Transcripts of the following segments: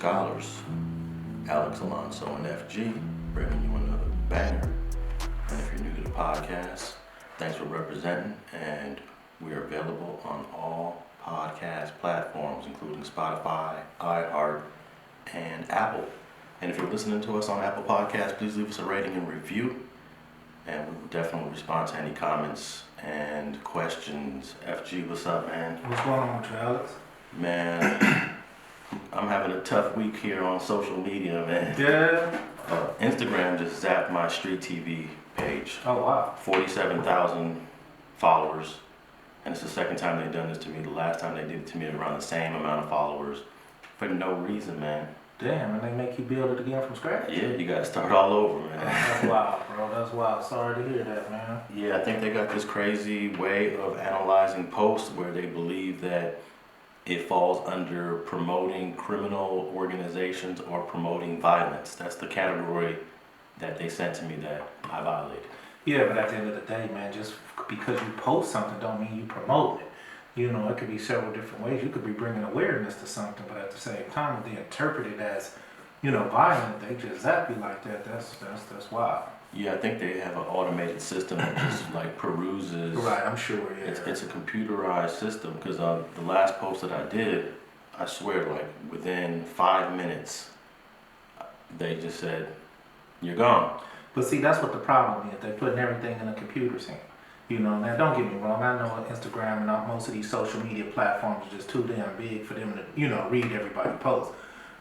Scholars, Alex Alonso and FG, bringing you another banger. And if you're new to the podcast, thanks for representing, and we are available on all podcast platforms, including Spotify, iHeart, and Apple. And if you're listening to us on Apple Podcasts, please leave us a rating and review, and we will definitely respond to any comments and questions. FG, what's up, man? What's going on with you, Alex? Man, I'm having a tough week here on social media, man. Yeah. Instagram just zapped my StreetTV page. Oh, wow. 47,000 followers. And it's the second time they've done this to me. The last time they did it to me around the same amount of followers. For no reason, man. Damn, and they make you build it again from scratch? Yeah, you gotta start all over, man. That's wild, bro. That's wild. Sorry to hear that, man. Yeah, I think they got this crazy way of analyzing posts where they believe that it falls under promoting criminal organizations or promoting violence. That's the category that they sent to me that I violated. Yeah, but at the end of the day, man, just because you post something don't mean you promote it. You know, it could be several different ways. You could be bringing awareness to something, but at the same time, if they interpret it as, you know, violent, they just zap you like that. That's wild. Yeah, I think they have an automated system that just like peruses. Right, I'm sure. Yeah. It's a computerized system because the last post that I did, I swear, like within 5 minutes, they just said, "You're gone." But see, that's what the problem is. They're putting everything in a computer's hand. You know, now don't get me wrong. I know Instagram and most of these social media platforms are just too damn big for them to, you know, read everybody's posts.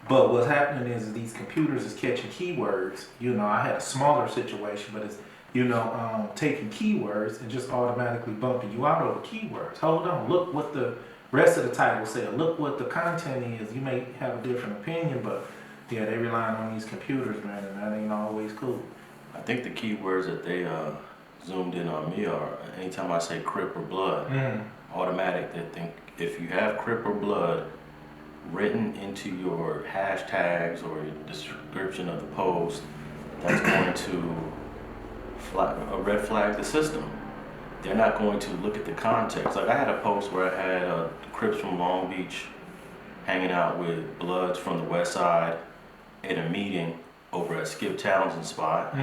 But what's happening is these computers is catching keywords. You know, I had a smaller situation, but it's, you know, taking keywords and just automatically bumping you out over keywords. Hold on, look what the rest of the title said. Look what the content is. You may have a different opinion, but yeah, they relying on these computers, man, and that ain't always cool. I think the keywords that they zoomed in on me are anytime I say Crip or Blood, automatic. They think if you have Crip or Blood written into your hashtags or your description of the post, that's going to red flag the system. They're not going to look at the context. Like I had a post where I had Crips from Long Beach hanging out with Bloods from the West Side in a meeting over at Skip Townsend's spot.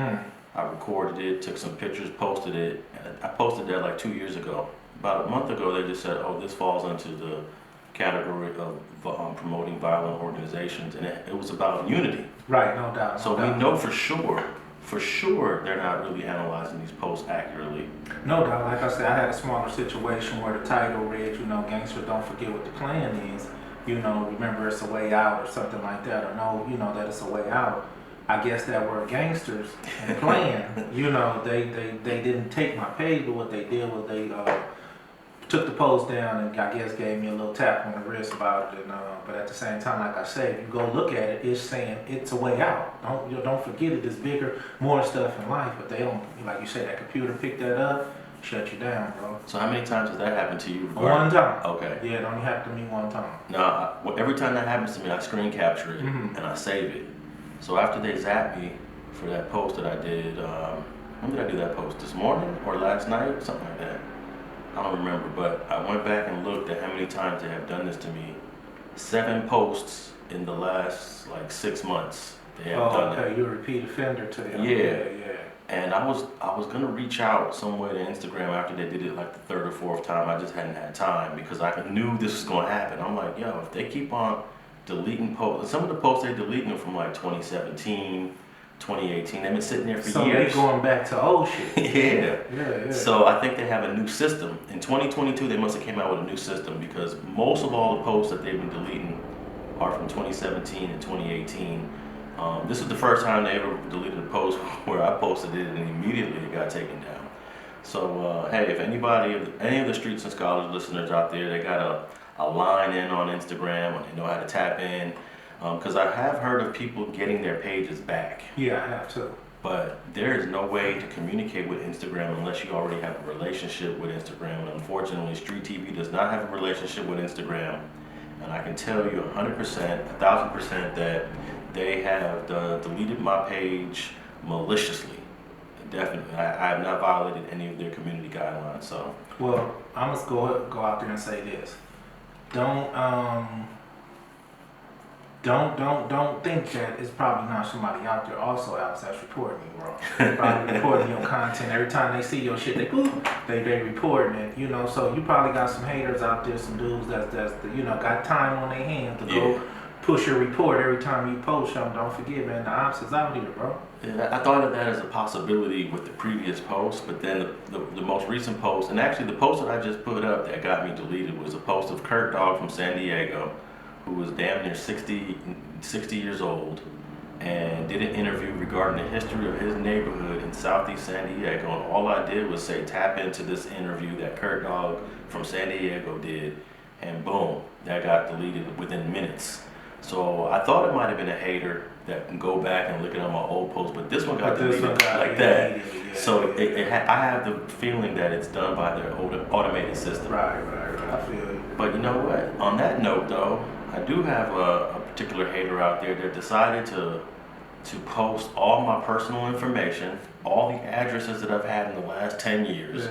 I recorded it, took some pictures, posted it. I posted that like 2 years ago. About a month ago, they just said, "Oh, this falls into the category of promoting violent organizations," and it was about unity. Right, no doubt. So we know for sure, they're not really analyzing these posts accurately. No doubt. Like I said, I had a smaller situation where the title read, you know, "Gangster, don't forget what the plan is." You know, remember it's a way out or something like that, or no, you know, that it's a way out. I guess that were gangsters and plan. You know, they didn't take my page, but what they did was they took the post down and I guess gave me a little tap on the wrist about it. And but at the same time, like I said, if you go look at it, it's saying it's a way out. Don't forget it. It's bigger, more stuff in life, but they don't. Like you said, that computer picked that up, shut you down, bro. So how many times has that happened to you? One time. Okay. Yeah, it only happened to me one time. No, every time that happens to me, I screen capture it and I save it. So after they zapped me for that post that I did, when did I do that post? This morning or last night? Something like that. I don't remember, but I went back and looked at how many times they have done this to me. 7 posts in the last like 6 months. They have done that. You're a repeat offender to them. Yeah. And I was gonna reach out some way to Instagram after they did it like the 3rd or 4th time. I just hadn't had time because I knew this was gonna happen. I'm like, yo, if they keep on deleting posts, some of the posts they're deleting are from like 2017, 2018. They've been sitting there for years. So they're going back to old shit. Yeah. So I think they have a new system. In 2022, they must have came out with a new system because most of all the posts that they've been deleting are from 2017 and 2018. This is the first time they ever deleted a post where I posted it and immediately it got taken down. So hey, if any of the Streets and Scholars listeners out there, they got a line in on Instagram, and they know how to tap in. Because I have heard of people getting their pages back. Yeah, I have too. But there is no way to communicate with Instagram unless you already have a relationship with Instagram. And unfortunately, StreetTV does not have a relationship with Instagram. And I can tell you 100%, 1,000% that they have deleted my page maliciously. Definitely. I have not violated any of their community guidelines. So. Well, I must go out there and say this. Don't don't think that it's probably not somebody out there also, Alex, that's reporting you, bro. Probably reporting your content. Every time they see your shit, they reporting it, you know. So you probably got some haters out there, some dudes that's you know, got time on their hands to go push your report every time you post something. Don't forget, man, the ops is out here, bro. Yeah, I thought of that as a possibility with the previous post, but then the most recent post, and actually the post that I just put up that got me deleted was a post of Kurt Dog from San Diego, who was damn near 60 years old, and did an interview regarding the history of his neighborhood in Southeast San Diego. And all I did was say, tap into this interview that Kurt Dog from San Diego did, and boom, that got deleted within minutes. So I thought it might have been a hater that can go back and look at all my old posts, but this one got deleted like that. So I have the feeling that it's done by their automated system. Right. I feel you. But you know what? On that note, though, I do have a particular hater out there that decided to post all my personal information, all the addresses that I've had in the last 10 years,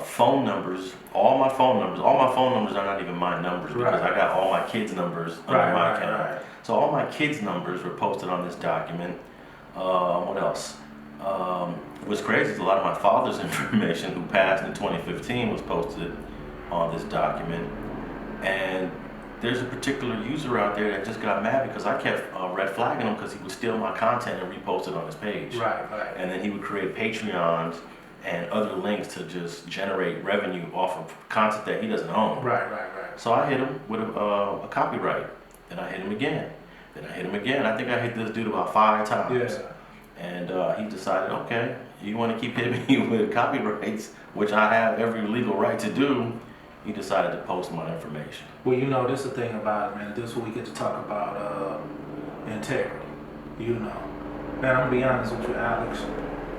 phone numbers, all my phone numbers. All my phone numbers are not even my numbers because I got all my kids' numbers under my account. Right. So all my kids' numbers were posted on this document. What else? What's crazy is a lot of my father's information, who passed in 2015, was posted on this document. And there's a particular user out there that just got mad because I kept red flagging him because he would steal my content and repost it on his page. Right. And then he would create Patreons and other links to just generate revenue off of content that he doesn't own. Right. So I hit him with a copyright. Then I hit him again. Then I hit him again. I think I hit this dude about 5 times. Yeah. And he decided, okay, you want to keep hitting me with copyrights, which I have every legal right to do. He decided to post my information. Well, you know, this is the thing about it, man. This is what we get to talk about integrity. You know. Man, I'm going to be honest with you, Alex.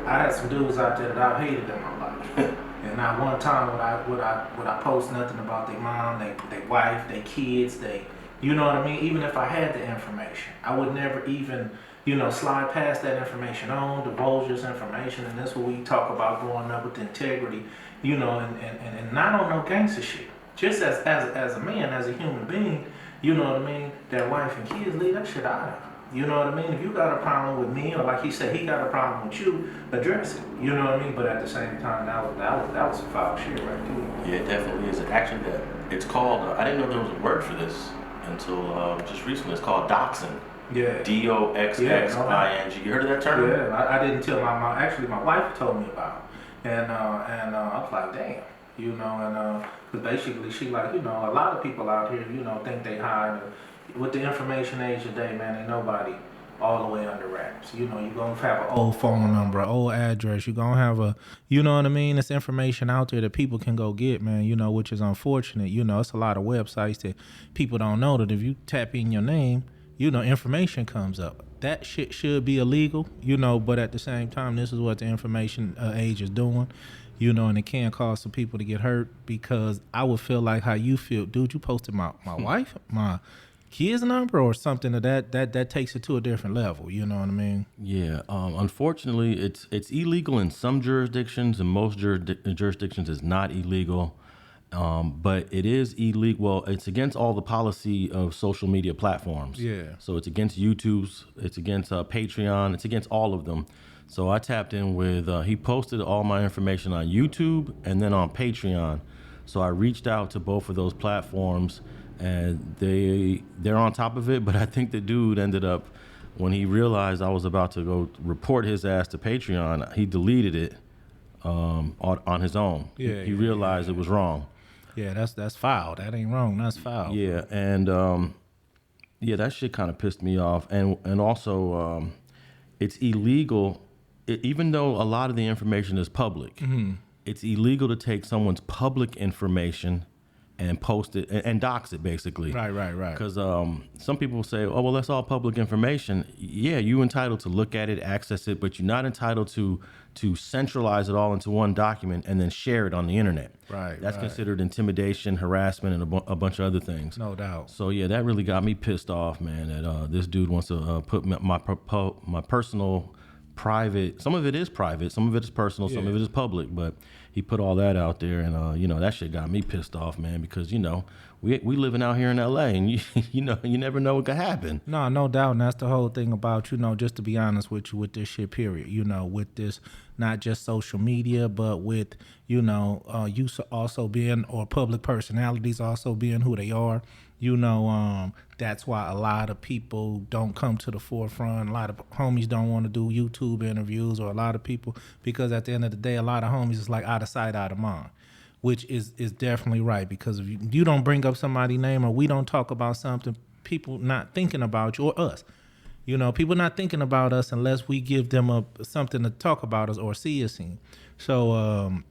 I had some dudes out there that I hated in my life. And not one time would I post nothing about their mom, their wife, their kids, you know what I mean? Even if I had the information, I would never even, you know, slide past that information on, divulge this information. And that's what we talk about growing up with integrity, you know, and not on no gangster shit. Just as a man, as a human being, you know what I mean? That wife and kids, leave that shit out of it. You know what I mean? If you got a problem with me, or like he said, he got a problem with you, address it. You know what I mean? But at the same time, that was some foul shit right there. Yeah, it definitely is. Actually, it's called. I didn't know there was a word for this until just recently. It's called doxing. Yeah. DOXXING. You heard of that term? Yeah, I didn't tell my wife told me about it, and I was like, damn. You know, and because basically she like, you know, a lot of people out here, you know, think they hide. With the information age today, man, ain't nobody all the way under wraps. You know, you're going to have an old phone number, old address. You're going to have you know what I mean? There's information out there that people can go get, man, you know, which is unfortunate. You know, it's a lot of websites that people don't know that if you tap in your name, you know, information comes up. That shit should be illegal, you know, but at the same time, this is what the information age is doing. You know, and it can cause some people to get hurt because I would feel like how you feel. Dude, you posted my wife, my kids number or something that takes it to a different level. You know what I mean? Yeah. Unfortunately, it's illegal in some jurisdictions, and most jurisdictions is not illegal. But it is illegal. Well, it's against all the policy of social media platforms. Yeah. So it's against YouTube's, it's against Patreon, it's against all of them. So I tapped in with, he posted all my information on YouTube and then on Patreon. So I reached out to both of those platforms, and they're on top of it. But I think the dude ended up, when he realized I was about to go report his ass to Patreon, he deleted it on his own. Yeah, he realized it was wrong. Yeah, that's foul. That ain't wrong. That's foul. Yeah, and that shit kind of pissed me off. And also, it's illegal, even though a lot of the information is public. Mm-hmm. It's illegal to take someone's public information and post it and dox it, basically. Right. Because some people say, oh, well, that's all public information. Yeah, you're entitled to look at it, access it, but you're not entitled to centralize it all into one document and then share it on the internet. Right. That's considered intimidation, harassment, and a bunch of other things. No doubt. So, yeah, that really got me pissed off, man, that this dude wants to put my personal private. Some of it is private. Some of it is personal. Some of it is public. But he put all that out there, and you know, that shit got me pissed off, man. Because you know, we living out here in L.A. and you know, you never know what could happen. No doubt, and that's the whole thing about, you know, just to be honest with you, with this shit, period. You know, with this, not just social media, but with, you know, you also being, or public personalities also being who they are. You know, that's why a lot of people don't come to the forefront. A lot of homies don't want to do YouTube interviews, or a lot of people, because at the end of the day, a lot of homies is like out of sight, out of mind, which is definitely right. Because if you don't bring up somebody's name, or we don't talk about something, people not thinking about you or us. You know, people not thinking about us unless we give them something to talk about us or see us in. So,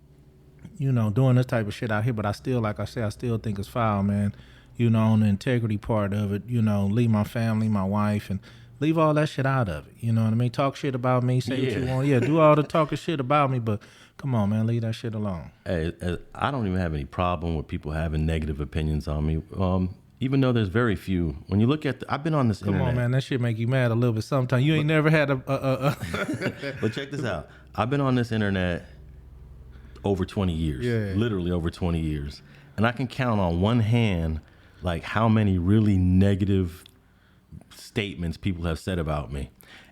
you know, doing this type of shit out here, but I still, like I said, I still think it's foul, man. You know, on the integrity part of it, you know, leave my family, my wife, and leave all that shit out of it. You know what I mean? Talk shit about me, say what you want. Yeah, do all the talking shit about me, but come on, man, leave that shit alone. Hey, I don't even have any problem with people having negative opinions on me. Even though there's very few. When you look at, I've been on this internet. Come on, man, that shit make you mad a little bit sometimes. You ain't never had But check this out. I've been on this internet over 20 years. Yeah. Literally over 20 years. And I can count on one hand like how many really negative statements people have said about me.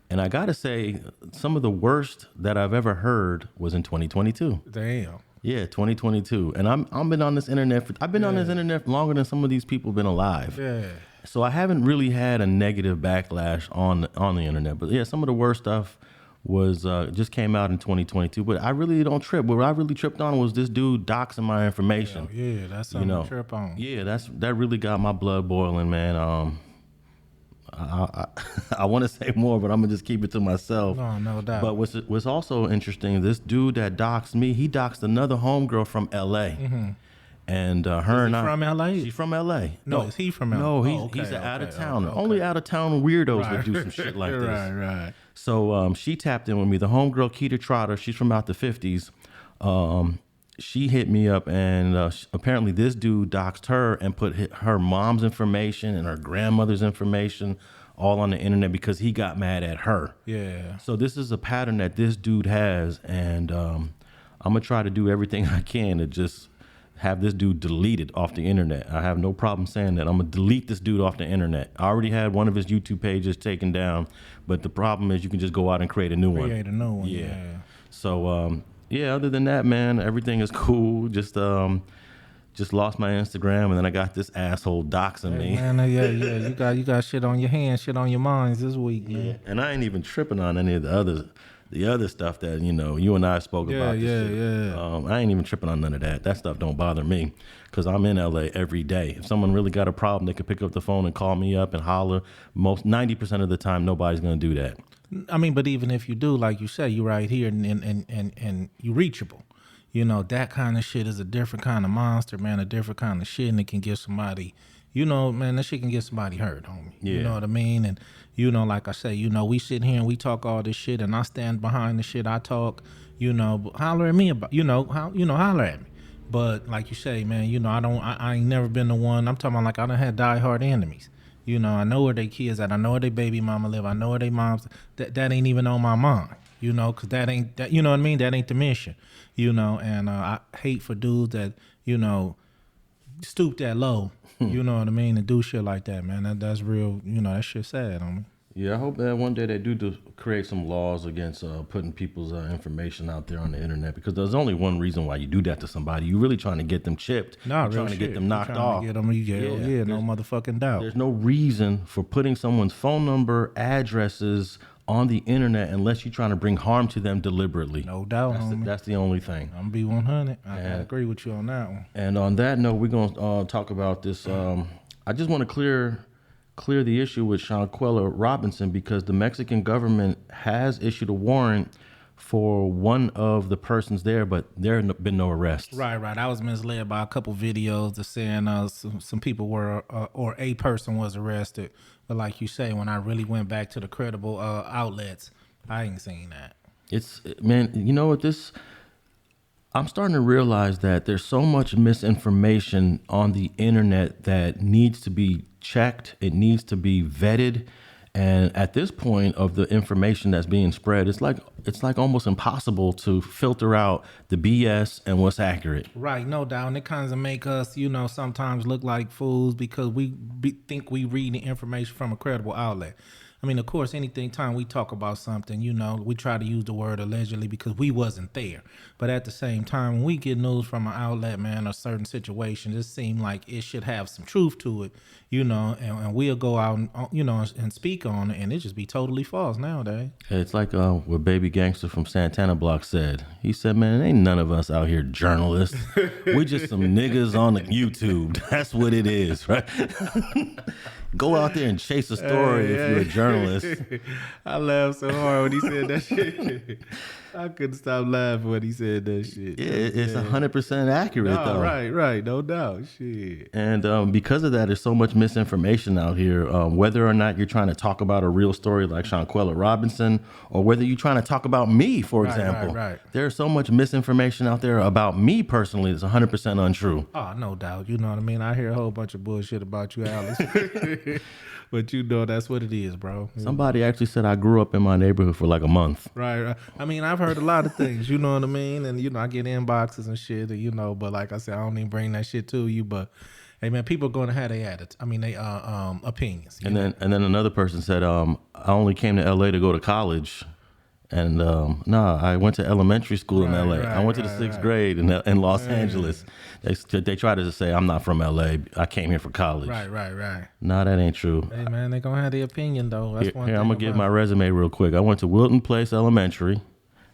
And I gotta say, some of the worst that I've ever heard was in 2022. Damn. Yeah, 2022. And I've been on this internet on this internet longer than some of these people have been alive. Yeah. So I haven't really had a negative backlash on the internet. But yeah, some of the worst stuff was just came out in 2022. But I really don't trip. What I really tripped on was this dude doxing my information. Yeah, that's something to trip on. Yeah, that really got my blood boiling, man. I want to say more, but I'm gonna just keep it to myself. No doubt. But what's also interesting, this dude that doxed me, he doxed another homegirl from L.A. Mm-hmm. And her and I from L.A. She's from L.A. No, is he from L.A.? No, he's an out of towner. Okay. Only out of town weirdos would do some shit like this. Right. So she tapped in with me. The homegirl Keita Trotter, she's from out the 50s. She hit me up, and apparently this dude doxed her and put her mom's information and her grandmother's information all on the internet because he got mad at her. Yeah. So this is a pattern that this dude has, and I'm gonna try to do everything I can to just have this dude deleted off the internet. I have no problem saying that. I'm gonna delete this dude off the internet. I already had one of his YouTube pages taken down, but the problem is you can just go out and create a new one. Create a new one. Yeah. So yeah, other than that, man, everything is cool. Just lost my Instagram, and then I got this asshole doxing me. Man, yeah. You got shit on your hands, shit on your minds this week, man. Yeah. And I ain't even tripping on any of the other stuff that, you know, you and I spoke about. Yeah. I ain't even tripping on none of that. That stuff don't bother me because I'm in LA every day. If someone really got a problem, they could pick up the phone and call me up and holler. 90% of the time, nobody's gonna do that. I mean, but even if you do, like you say, you right here and you reachable. You know, that kind of shit is a different kind of monster, man, a different kind of shit, and it can get somebody, you know, man, that shit can get somebody hurt, homie. Yeah. You know what I mean? And, you know, like I say, you know, we sit here and we talk all this shit, and I stand behind the shit I talk, you know, but holler at me about, holler at me. But like you say, man, you know, I ain't never been the one, I'm talking about like I done had diehard enemies. You know, I know where they kids at. I know where they baby mama live. I know where they moms. That ain't even on my mind. You know, because that ain't that. You know what I mean? That ain't the mission. You know, and I hate for dudes that, you know, stoop that low. You know what I mean? And do shit like that, man. That's real. You know, that shit sad on me. Yeah, I hope that one day they do create some laws against putting people's information out there on the internet, because there's only one reason why you do that to somebody. You're really trying to get them chipped. Nah, trying to get them knocked off. To get them, yeah, no motherfucking doubt. There's no reason for putting someone's phone number, addresses on the internet unless you're trying to bring harm to them deliberately. No doubt, homie. That's the only thing. I'm be 100. I agree with you on that one. And on that note, we're gonna talk about this. I just want to clear the issue with Shanquella Robinson, because the Mexican government has issued a warrant for one of the persons there, but there have been no arrests. Right. I was misled by a couple videos that saying some people were, or a person was arrested. But like you say, when I really went back to the credible outlets, I ain't seen that. Man, you know what I'm starting to realize that there's so much misinformation on the internet that needs to be checked. It needs to be vetted. And at this point of the information that's being spread, it's like almost impossible to filter out the BS and what's accurate. Right, no doubt. And it kind of make us, sometimes look like fools because we think we read the information from a credible outlet. I mean, of course, time we talk about something, we try to use the word allegedly because we wasn't there. But at the same time, when we get news from an outlet, man, or certain situations, it seems like it should have some truth to it, and we'll go out and, and speak on it, and it just be totally false nowadays. It's like what Baby Gangster from Santana Block said. He said, man, ain't none of us out here journalists. We just some niggas on the YouTube. That's what it is, right? Go out there and chase a story if you're a journalist. I laughed so hard when he said that shit. I couldn't stop laughing when he said that shit. Yeah, it's 100% accurate, though. Right, no doubt. Shit. And because of that, there's so much misinformation out here. Whether or not you're trying to talk about a real story like Shanquella Robinson, or whether you're trying to talk about me, for example. Right. There's so much misinformation out there about me personally that's 100% untrue. Oh, no doubt. You know what I mean? I hear a whole bunch of bullshit about you, Alex. But that's what it is, bro. Somebody actually said I grew up in my neighborhood for like a month. Right. I mean, I've heard a lot of things, you know what I mean? And, I get inboxes and shit, and, but like I said, I don't even bring that shit to you. But, hey, man, people are going to have their attitude. I mean, they opinions. And then another person said, I only came to L.A. to go to college. And I went to elementary school in LA. I went to the sixth grade in Los Angeles. They try to say I'm not from LA. I came here for college. Right. No, that ain't true. Hey man, they gonna have their opinion though. That's one thing. I'm gonna give my resume real quick. I went to Wilton Place Elementary.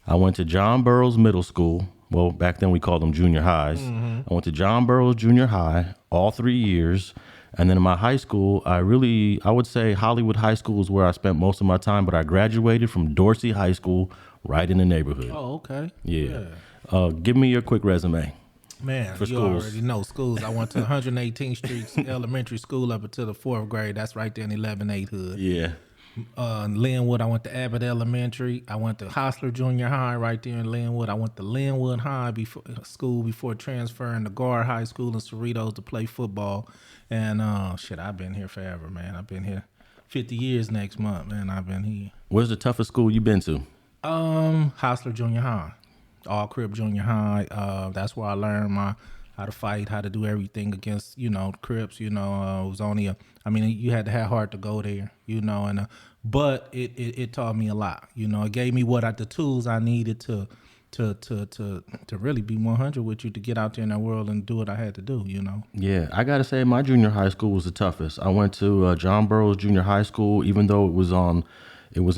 I went to John Burroughs Middle School. Well, back then we called them junior highs. Mm-hmm. I went to John Burroughs Junior High all 3 years. And then in my high school, I would say Hollywood High School is where I spent most of my time, but I graduated from Dorsey High School right in the neighborhood. Oh, okay. Yeah. Give me your quick resume. Man, for you schools. Already know schools. I went to 118th Street Elementary School up until the 4th grade. That's right there in 11-8 hood. Yeah. Linwood, I went to Abbott Elementary. I went to Hostler Junior High right there in Linwood. I went to Linwood High before transferring to Guard High School in Cerritos to play football. And I've been here forever, man. I've been here 50 years next month, man. I've been here. Where's the toughest school you been to? Hostler Junior High, all crib Junior High. That's where I learned how to fight, how to do everything against, Crips, it was only you had to have heart to go there, but it taught me a lot, it gave me the tools I needed to really be 100 with you, to get out there in that world and do what I had to do, Yeah, I got to say my junior high school was the toughest. I went to John Burroughs Junior High School, even though it was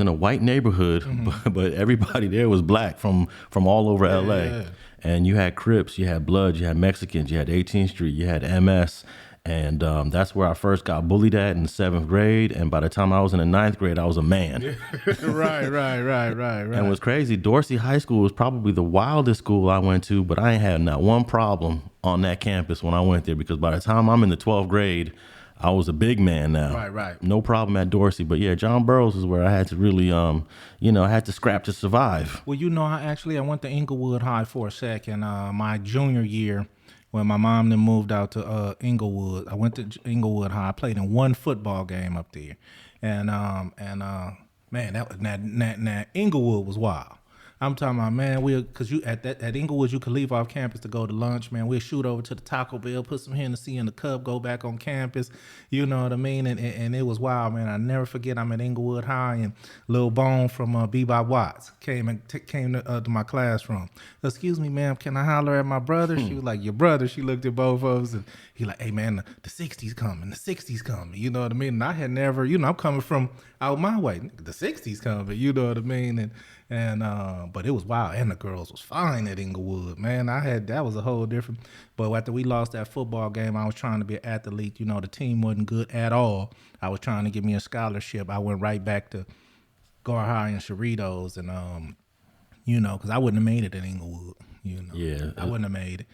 in a white neighborhood, mm-hmm. but everybody there was black from all over LA. Yeah. And you had Crips, you had Bloods, you had Mexicans, you had 18th Street, you had MS. And that's where I first got bullied at in the 7th grade. And by the time I was in the 9th grade, I was a man. Right. And what's crazy, Dorsey High School was probably the wildest school I went to, but I ain't had not one problem on that campus when I went there, because by the time I'm in the 12th grade, I was a big man now. Right. No problem at Dorsey. But yeah, John Burroughs is where I had to really, I had to scrap to survive. Well, I went to Inglewood High for a second. My junior year, when my mom then moved out to Inglewood, I went to Inglewood High. I played in one football game up there. And man, that Inglewood was wild. I'm talking about, man, because at Inglewood, you could leave off campus to go to lunch, man. We'll shoot over to the Taco Bell, put some Hennessy in the cup, go back on campus. You know what I mean? And it was wild, man. I never forget, I'm at Inglewood High, and Lil Bone from Bebop Watts came to my classroom. Excuse me, ma'am, can I holler at my brother? She was like, your brother? She looked at both of us, and he like, hey, man, the 60s coming. You know what I mean? And I had never, I'm coming from out my way. The 60s coming, you know what I mean? But it was wild, and the girls was fine at Inglewood, man. That was a whole different. But after we lost that football game, I was trying to be an athlete. The team wasn't good at all. I was trying to get me a scholarship. I went right back to Gar High and Cerritos, and because I wouldn't have made it at Inglewood. Yeah, I wouldn't have made it.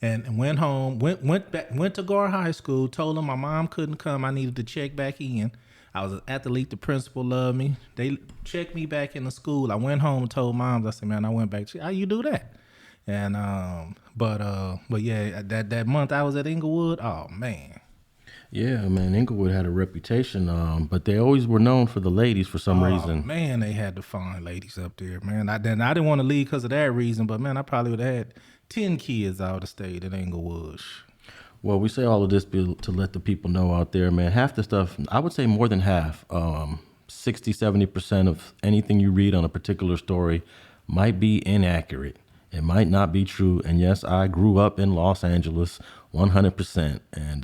And went home, went to Gar High School. Told them my mom couldn't come. I needed to check back in. I was an athlete. The principal loved me. They checked me back into school. I went home and told moms. I said, man, I went back. How you do that? And but yeah, that month I was at Inglewood. Oh man. Yeah, man, Inglewood had a reputation, but they always were known for the ladies for some reason. Man, they had to find ladies up there, man. I didn't want to leave because of that reason, but man, I probably would have had 10 kids out of state in Inglewood. Well, we say all of this to let the people know out there, man. Half the stuff, I would say more than half, 60, 70% of anything you read on a particular story might be inaccurate. It might not be true. And yes, I grew up in Los Angeles 100%. And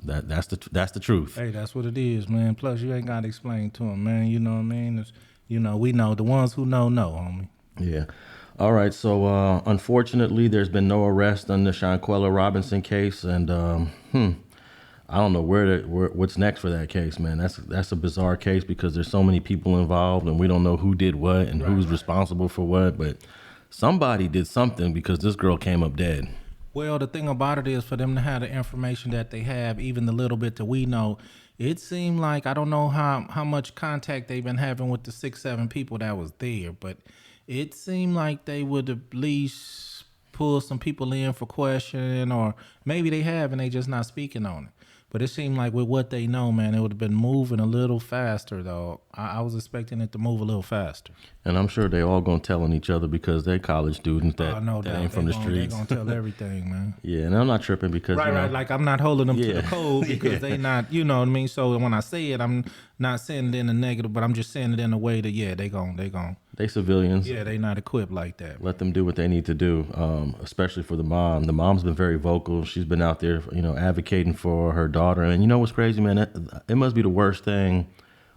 that's the truth. Hey, that's what it is, man. Plus, you ain't got to explain to them, man. You know what I mean? It's, we know. The ones who know, homie. Yeah. All right. So, unfortunately, there's been no arrest on the Shanquella Robinson case. And I don't know what's next for that case, man. That's a bizarre case because there's so many people involved and we don't know who did what and who's responsible for what. But somebody did something because this girl came up dead. Well, the thing about it is for them to have the information that they have, even the little bit that we know, it seemed like, I don't know how much contact they've been having with the 6-7 people that was there, but it seemed like they would at least pull some people in for questioning, or maybe they have and they just not speaking on it. But it seemed like with what they know, man, it would have been moving a little faster, though. I was expecting it to move a little faster. And I'm sure they all gonna tell on each other because they're college students that ain't from the streets. They're gonna tell everything, man. Yeah, and I'm not tripping because right. Like I'm not holding them to the code because they not, you know what I mean. So when I say it, I'm not saying it in a negative, but I'm just saying it in a way that they civilians. Yeah, they not equipped like that. Let them do what they need to do, especially for the mom. The mom's been very vocal. She's been out there, advocating for her daughter. And you know what's crazy, man? It must be the worst thing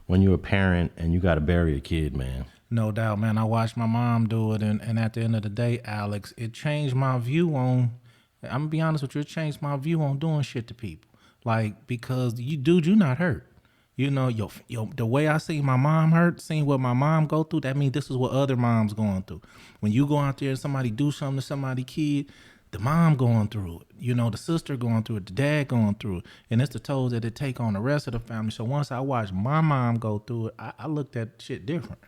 when you're a parent and you got to bury a kid, man. No doubt, man. I watched my mom do it, and at the end of the day, Alex, it changed my view on. I'm gonna be honest with you, it changed my view on doing shit to people. Like, because you're not hurt. You know, the way I see my mom hurt, seeing what my mom go through, that means this is what other moms going through. When you go out there and somebody do something to somebody's kid, the mom going through it, the sister going through it, the dad going through it, and it's the toll that it take on the rest of the family. So once I watched my mom go through it, I looked at shit different.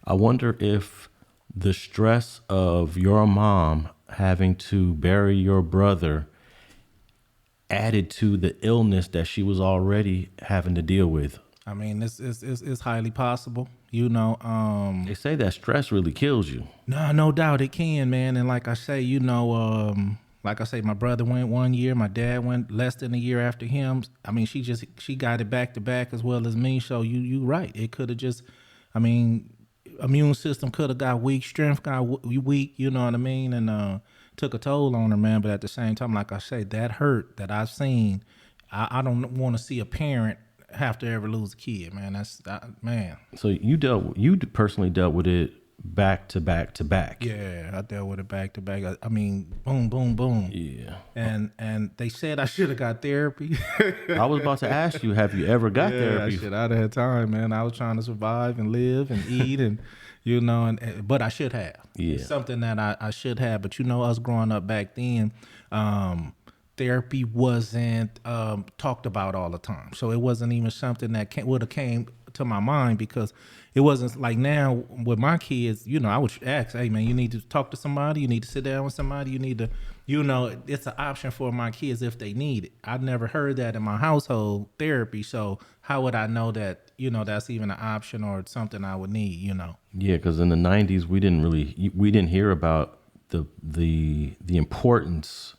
I wonder if the stress of your mom having to bury your brother added to the illness that she was already having to deal with. I mean, it's highly possible, They say that stress really kills you. No doubt it can, man. And like I say, my brother went 1 year, my dad went less than a year after him. I mean, she got it back to back as well as me. So you right. It could have just, immune system could have got weak, strength got weak, you know what I mean? And took a toll on her, man. But at the same time, like I say, that hurt that I've seen, I don't want to see a parent have to ever lose a kid, man. Man. So you personally dealt with it back to back to back. Yeah, I dealt with it back to back. I mean, boom, boom, boom. Yeah. And they said I should have got therapy. I was about to ask you, have you ever got therapy? Shit, I'd have had time, man. I was trying to survive and live and eat and but I should have. Yeah. It's something that I should have. But us growing up back then, therapy wasn't talked about all the time. So it wasn't even something that would have came to my mind, because it wasn't like now with my kids, I would ask, hey man, you need to talk to somebody, you need to sit down with somebody, you need to, it's an option for my kids if they need it. I've never heard that in my household, therapy. So how would I know that, that's even an option or something I would need, Yeah, because in the 90s, we didn't hear about the importance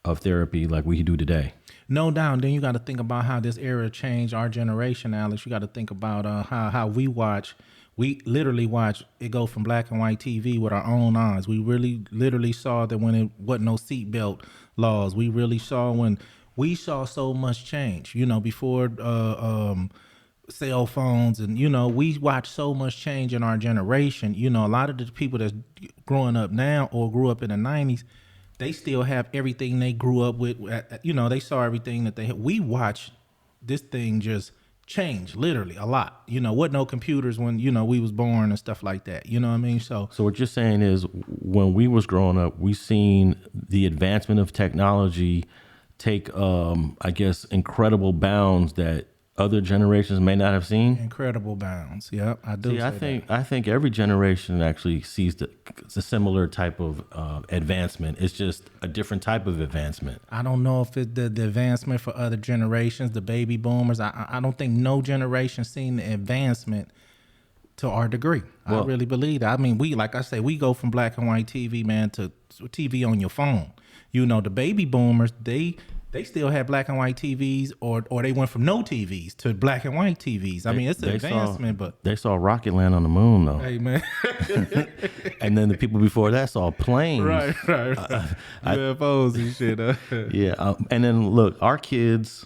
of therapy like we do today. No doubt. Then you got to think about how this era changed our generation, Alex. You got to think about how we literally watch it go from black and white TV with our own eyes. We really literally saw that when it wasn't no seatbelt laws. We really saw when we saw so much change, before cell phones, and we watched so much change in our generation. A lot of the people that's growing up now or grew up in the 90s, they still have everything they grew up with. They saw everything that they had. We watched this thing just change literally a lot. Wasn't no computers when, we was born and stuff like that. You know what I mean? So what you're saying is when we was growing up, we seen the advancement of technology take, I guess, incredible bounds that other generations may not have seen. Incredible bounds. Yep, I do. See, I think every generation actually sees it's a similar type of advancement. It's just a different type of advancement. I don't know if it's the advancement for other generations, the baby boomers. I don't think no generation seen the advancement to our degree. Well, I really believe that. I mean, like I say, we go from black and white TV, man, to TV on your phone. You know, the baby boomers, they still had black and white TVs, or they went from no TVs to black and white TVs. I mean, it's an advancement, but they saw rocket land on the moon, though. Hey, man. And then the people before that saw planes. Right. UFOs and shit. Yeah, and then look, our kids,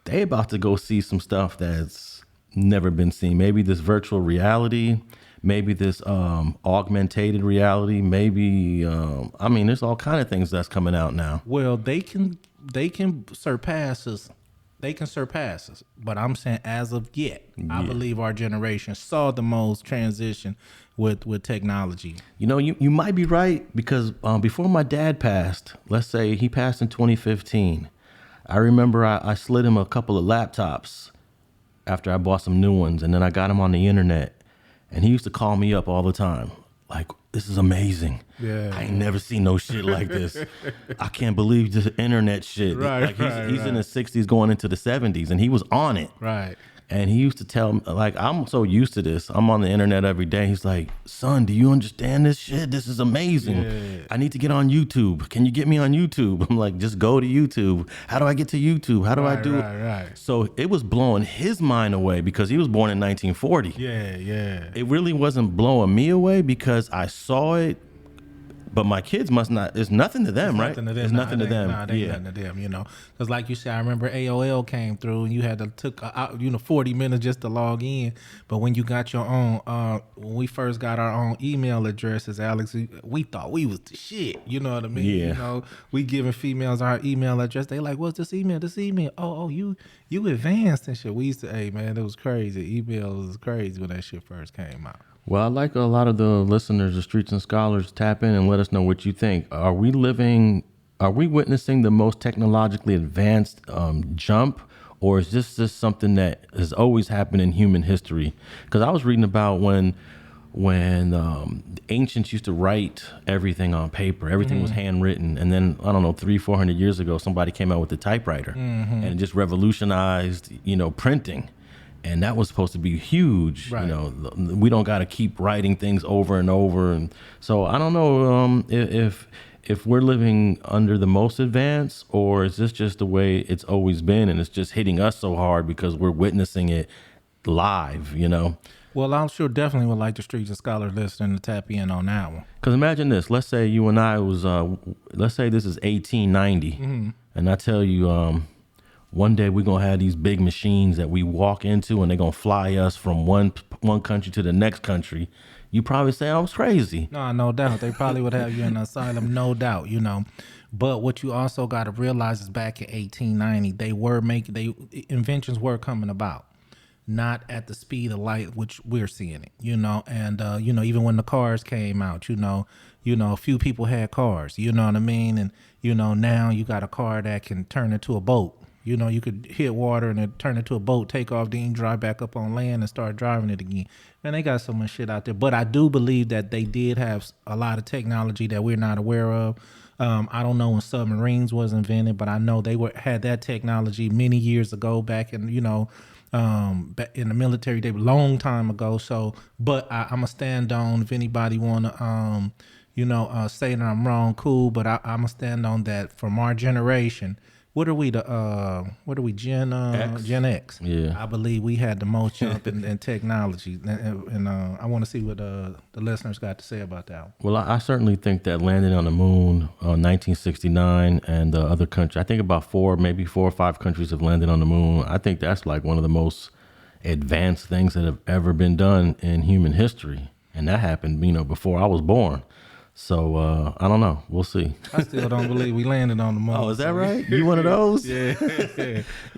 they about to go see some stuff that's never been seen. Maybe this virtual reality, maybe this augmented reality, maybe I mean, there's all kind of things that's coming out now. Well, they can surpass us. They can surpass us. But I'm saying as of yet, I believe our generation saw the most transition with technology. You know, you might be right, because before my dad passed, let's say he passed in 2015, I remember I slid him a couple of laptops after I bought some new ones, and then I got him on the internet, and he used to call me up all the time, like, this is amazing. Yeah. I ain't never seen no shit like this. I can't believe this internet shit. Right, he's in the 60s going into the 70s, and he was on it. Right. And he used to tell me, like, I'm so used to this. I'm on the internet every day. He's like, son, do you understand this shit? This is amazing. Yeah. I need to get on YouTube. Can you get me on YouTube? I'm like, just go to YouTube. How do I get to YouTube? How do I do it? Right. So it was blowing his mind away because he was born in 1940. Yeah. It really wasn't blowing me away because I saw it. But my kids must not. It's nothing to them, right? It's nothing to them. They nothing to them, you know. Because like you said, I remember AOL came through and you had to took 40 minutes just to log in. But when you got your own, when we first got our own email addresses, Alex, we thought we was the shit. You know what I mean? Yeah. You know, we giving females our email address. They like, what's this email? This email? Oh, you advanced and shit. We used to, hey man, it was crazy. Email was crazy when that shit first came out. Well, I'd like a lot of the listeners of Streets and Scholars tap in and let us know what you think. Are we witnessing the most technologically advanced jump, or is this just something that has always happened in human history? Because I was reading about when the ancients used to write everything on paper, everything was handwritten, and then, I don't know, 300-400 years ago, somebody came out with the typewriter, and it just revolutionized, printing. And that was supposed to be huge. Right. We don't got to keep writing things over and over. And so I don't know if we're living under the most advanced, or is this just the way it's always been, and it's just hitting us so hard because we're witnessing it live, Well, I'm sure definitely would like the Streets and Scholars listening to tap in on that one. Because imagine this. Let's say you and I was, let's say this is 1890, and I tell you, one day we're going to have these big machines that we walk into, and they're going to fly us from one country to the next country. You probably say I was crazy. No doubt. They probably would have you in an asylum, no doubt, But what you also got to realize is back in 1890, inventions were coming about. Not at the speed of light, which we're seeing it, and, even when the cars came out, a few people had cars, you know what I mean? And, now you got a car that can turn into a boat. You could hit water and it turn into a boat, take off, then drive back up on land and start driving it again. Man, they got so much shit out there. But I do believe that they did have a lot of technology that we're not aware of. I don't know when submarines was invented, but I know they had that technology many years ago back in, back in the military, they were a long time ago. So, but I'm going to stand on, if anybody want to, say that I'm wrong, cool. But I'm going to stand on that from our generation. What are we, Gen X? Yeah. I believe we had the most jump in technology. And I want to see what the listeners got to say about that. Well, I certainly think that landing on the moon, 1969, and other countries, I think about 4 or 5 countries have landed on the moon. I think that's like one of the most advanced things that have ever been done in human history. And that happened, before I was born. So, I don't know. We'll see. I still don't believe we landed on the moon. Oh, is that right? You one of those? Yeah.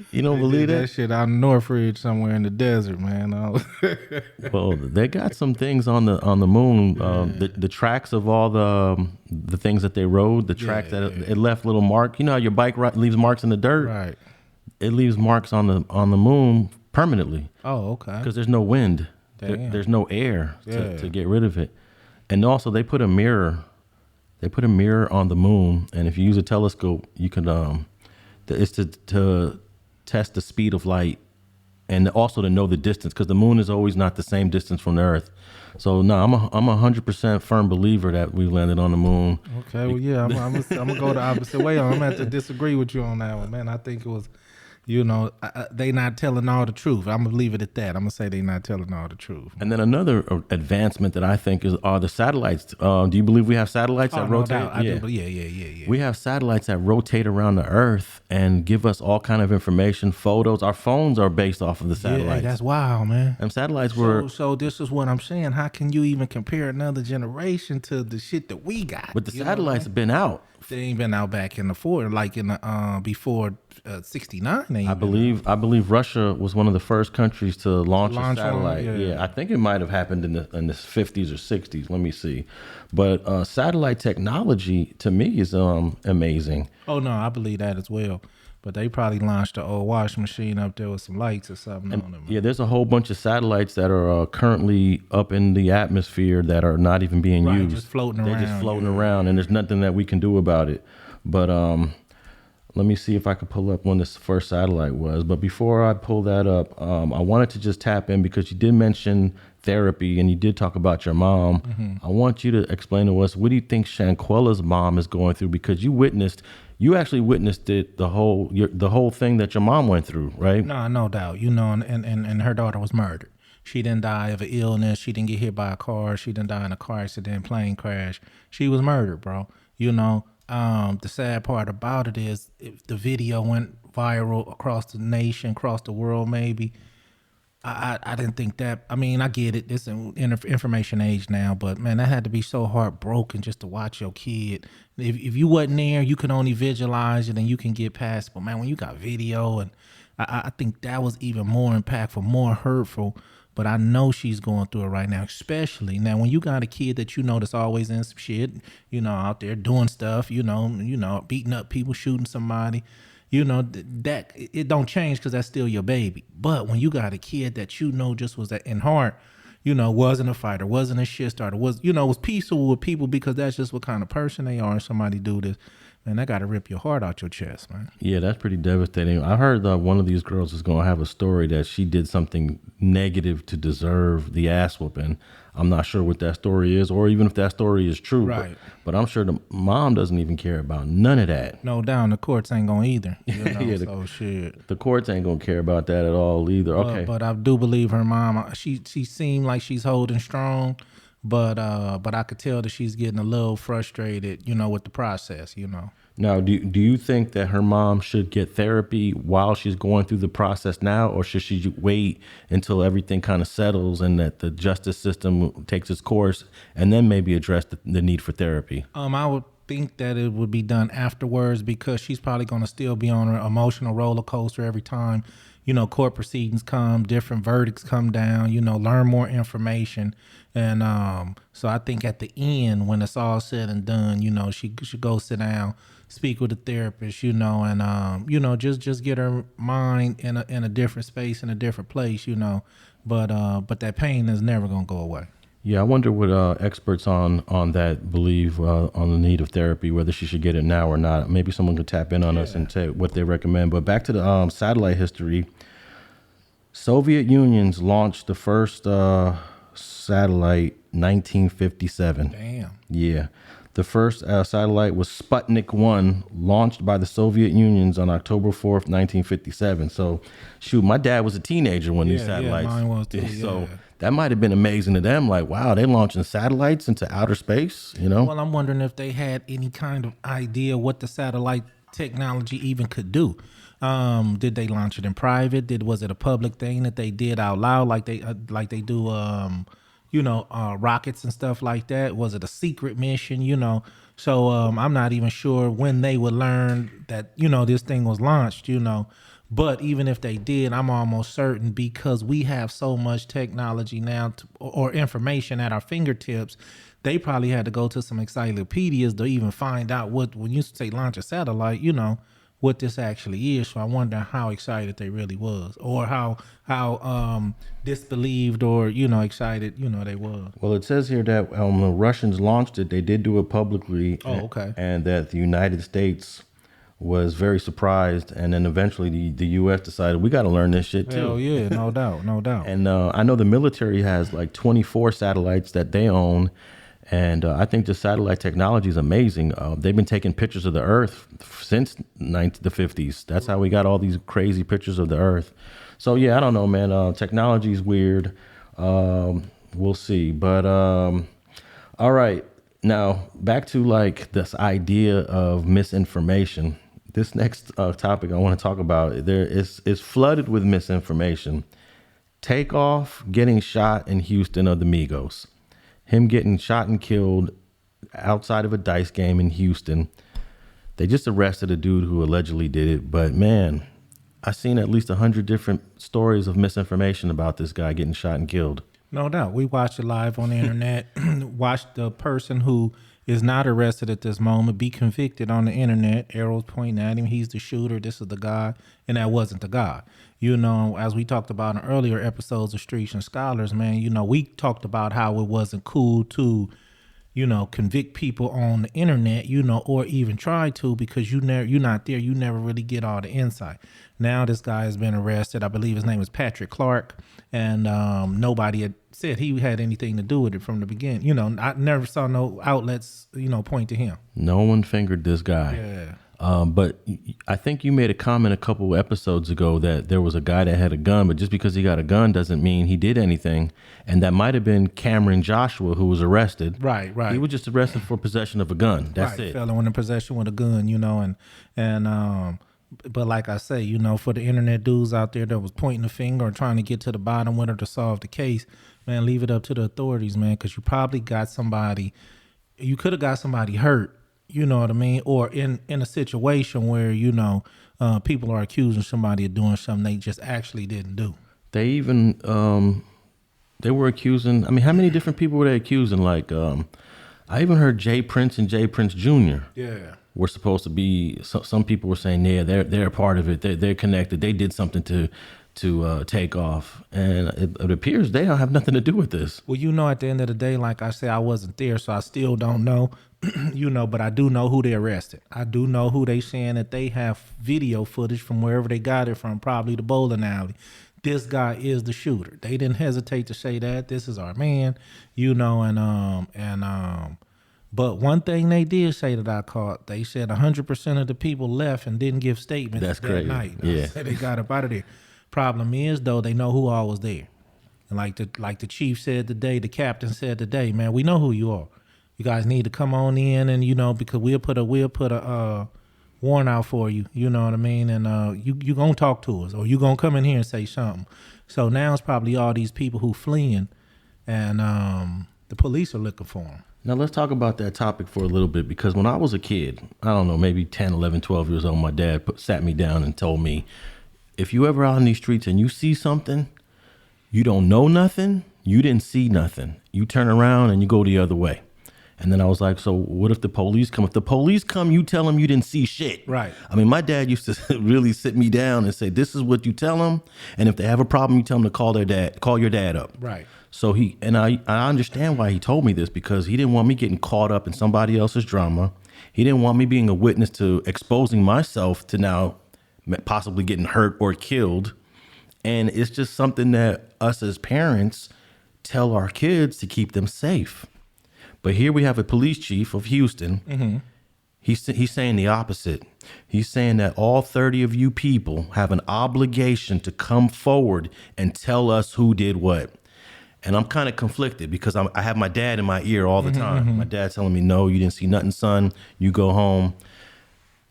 You don't believe that shit out in Northridge somewhere in the desert, man. Well, they got some things on the moon. The tracks of all the things that they rode, the tracks that it left little mark. You know how your bike leaves marks in the dirt? Right. it leaves marks on the moon permanently. Oh, okay. Because there's no wind. There's no air to get rid of it. And also they put a mirror. They put a mirror on the moon, and if you use a telescope, you can it's to test the speed of light, and also to know the distance, because the moon is always not the same distance from the Earth. So no, I'm 100% firm believer that we landed on the moon. Okay, well, yeah, I'm gonna go the opposite way. I'm gonna have to disagree with you on that one, man. I think it was, they not telling all the truth. I'm gonna leave it at that. I'm gonna say they not telling all the truth. And then another advancement that I think are the satellites. Do you believe we have satellites that rotate? No doubt. Yeah. We have satellites that rotate around the Earth and give us all kind of information, photos. Our phones are based off of the satellites. Yeah, that's wild, man. And satellites were. So this is what I'm saying. How can you even compare another generation to the shit that we got? But the satellites have been out. They ain't been out back in the like in the before 69. I believe Russia was one of the first countries to launch a satellite. Yeah, I think it might have happened in the 50s or 60s. Let me see. But satellite technology to me is amazing. Oh no, I believe that as well. But they probably launched an old washing machine up there with some lights or something on them. Yeah, there's a whole bunch of satellites that are currently up in the atmosphere that are not even being used. Just floating They're around. just floating around, and there's nothing that we can do about it. But let me see if I could pull up when this first satellite was. But before I pull that up, I wanted to just tap in because you did mention therapy and you did talk about your mom. Mm-hmm. I want you to explain to us, what do you think Shanquella's mom is going through? Because you actually witnessed it, the whole thing that your mom went through, right? No doubt. And her daughter was murdered. She didn't die of an illness. She didn't get hit by a car. She didn't die in a car accident, plane crash. She was murdered, bro. The sad part about it is, if the video went viral across the nation, across the world, maybe, I didn't think that. I mean, I get it. It's an information age now, but man, that had to be so heartbroken just to watch your kid. If you wasn't there, you can only visualize it and you can get past it. But man, when you got video, and I think that was even more impactful, more hurtful. But I know she's going through it right now, especially now when you got a kid that that's always in some shit, out there doing stuff, beating up people, shooting somebody. That it don't change because that's still your baby. But when you got a kid that just was in heart, wasn't a fighter, wasn't a shit starter, was peaceful with people, because that's just what kind of person they are. And somebody do this, man, that got to rip your heart out your chest, man. Yeah, that's pretty devastating. I heard that one of these girls is going to have a story that she did something negative to deserve the ass whooping. I'm not sure what that story is, or even if that story is true. Right. But I'm sure the mom doesn't even care about none of that. No doubt, the courts ain't going to either. Shit. The courts ain't going to care about that at all either. Okay. But I do believe her mom, she seemed like she's holding strong, but I could tell that she's getting a little frustrated, with the process, Now, do you think that her mom should get therapy while she's going through the process now, or should she wait until everything kind of settles and that the justice system takes its course and then maybe address the need for therapy? I would think that it would be done afterwards, because she's probably going to still be on an emotional roller coaster every time, court proceedings come, different verdicts come down, learn more information. And so I think at the end, when it's all said and done, she should go sit down, speak with a therapist, and just get her mind in a different space, in a different place, but that pain is never gonna go away. Yeah, I wonder what experts on that believe on the need of therapy, whether she should get it now or not. Maybe someone could tap in on us and say what they recommend. But back to the satellite history. Soviet Union's launched the first satellite 1957. Damn. Yeah. The first satellite was Sputnik 1, launched by the Soviet Union on October 4th, 1957. So, shoot, my dad was a teenager when these satellites. Yeah, mine was too. So that might have been amazing to them. Like, wow, they're launching satellites into outer space, Well, I'm wondering if they had any kind of idea what the satellite technology even could do. Did they launch it in private? Was it a public thing that they did out loud, like they do rockets and stuff like that? Was it a secret mission, So I'm not even sure when they would learn that, this thing was launched, But even if they did, I'm almost certain, because we have so much technology now or information at our fingertips, they probably had to go to some encyclopedias to even find out when you say launch a satellite, what this actually is. So I wonder how excited they really was, or how disbelieved or excited they was. Well, it says here that the Russians launched it. They did do it publicly. Oh, okay. And that the United States was very surprised, and then eventually the U.S. decided we got to learn this shit too. Hell yeah, no doubt, no doubt. And I know the military has like 24 satellites that they own, and I think the satellite technology is amazing. They've been taking pictures of the Earth since the 50s. That's how we got all these crazy pictures of the Earth. So yeah, I don't know, man. Technology is weird. We'll see. But all right, now back to like this idea of misinformation. This next topic I want to talk about is flooded with misinformation. Takeoff getting shot in Houston of the Migos. Him getting shot and killed outside of a dice game in Houston. They just arrested a dude who allegedly did it. But man, I've seen at least 100 different stories of misinformation about this guy getting shot and killed. No doubt. We watched it live on the internet. Watched the person who is not arrested at this moment be convicted on the internet. Arrows pointing at him. He's the shooter. This is the guy. And that wasn't the guy. As we talked about in earlier episodes of Streets and Scholars, man, we talked about how it wasn't cool to, convict people on the internet, or even try to, because you're not there. You never really get all the insight. Now this guy has been arrested. I believe his name is Patrick Clark, and nobody had said he had anything to do with it from the beginning. I never saw no outlets, point to him. No one fingered this guy. Yeah. But I think you made a comment a couple episodes ago that there was a guy that had a gun, but just because he got a gun doesn't mean he did anything. And that might have been Cameron Joshua who was arrested. Right. He was just arrested for possession of a gun. That's it. Felon in possession with a gun, but like I say, for the internet dudes out there that was pointing the finger or trying to get to the bottom with her to solve the case, man, leave it up to the authorities, man, because you probably got somebody, you could have got somebody hurt. You know what I mean? Or in a situation where, people are accusing somebody of doing something they just actually didn't do. They even, they were accusing, how many different people were they accusing? Like, I even heard Jay Prince and Jay Prince Jr. Yeah. were supposed to be, some people were saying, yeah, they're a part of it. They're connected. They did something to take off. And it appears they don't have nothing to do with this. Well, at the end of the day, like I say, I wasn't there, so I still don't know. But I do know who they arrested. I do know who they saying that they have video footage from wherever they got it from, probably the bowling alley. This guy is the shooter. They didn't hesitate to say that. This is our man, but one thing they did say that I caught, they said 100% of the people left and didn't give statements. That's that crazy. night. Yeah. They got up out of there. Problem is, though, they know who all was there. And like the chief said today, the captain said today, man, we know who you are. You guys need to come on in, and because we'll put a warrant out for you. You know what I mean? And you gonna talk to us, or you gonna come in here and say something. So now it's probably all these people who fleeing, and the police are looking for them. Now let's talk about that topic for a little bit, because when I was a kid, I don't know, maybe 10, 11, 12 years old, my dad sat me down and told me, if you ever out in these streets and you see something, you don't know nothing, you didn't see nothing, you turn around and you go the other way. And then I was like, so what if the police come? If the police come, you tell them you didn't see shit. Right. My dad used to really sit me down and say, this is what you tell them. And if they have a problem, you tell them to call your dad up. Right. So I understand why he told me this, because he didn't want me getting caught up in somebody else's drama. He didn't want me being a witness to exposing myself to now possibly getting hurt or killed. And it's just something that us as parents tell our kids to keep them safe. But here we have a police chief of Houston. Mm-hmm. He's saying the opposite. He's saying that all 30 of you people have an obligation to come forward and tell us who did what. And I'm kind of conflicted, because I have my dad in my ear all the time. Mm-hmm. My dad's telling me, no, you didn't see nothing, son. You go home.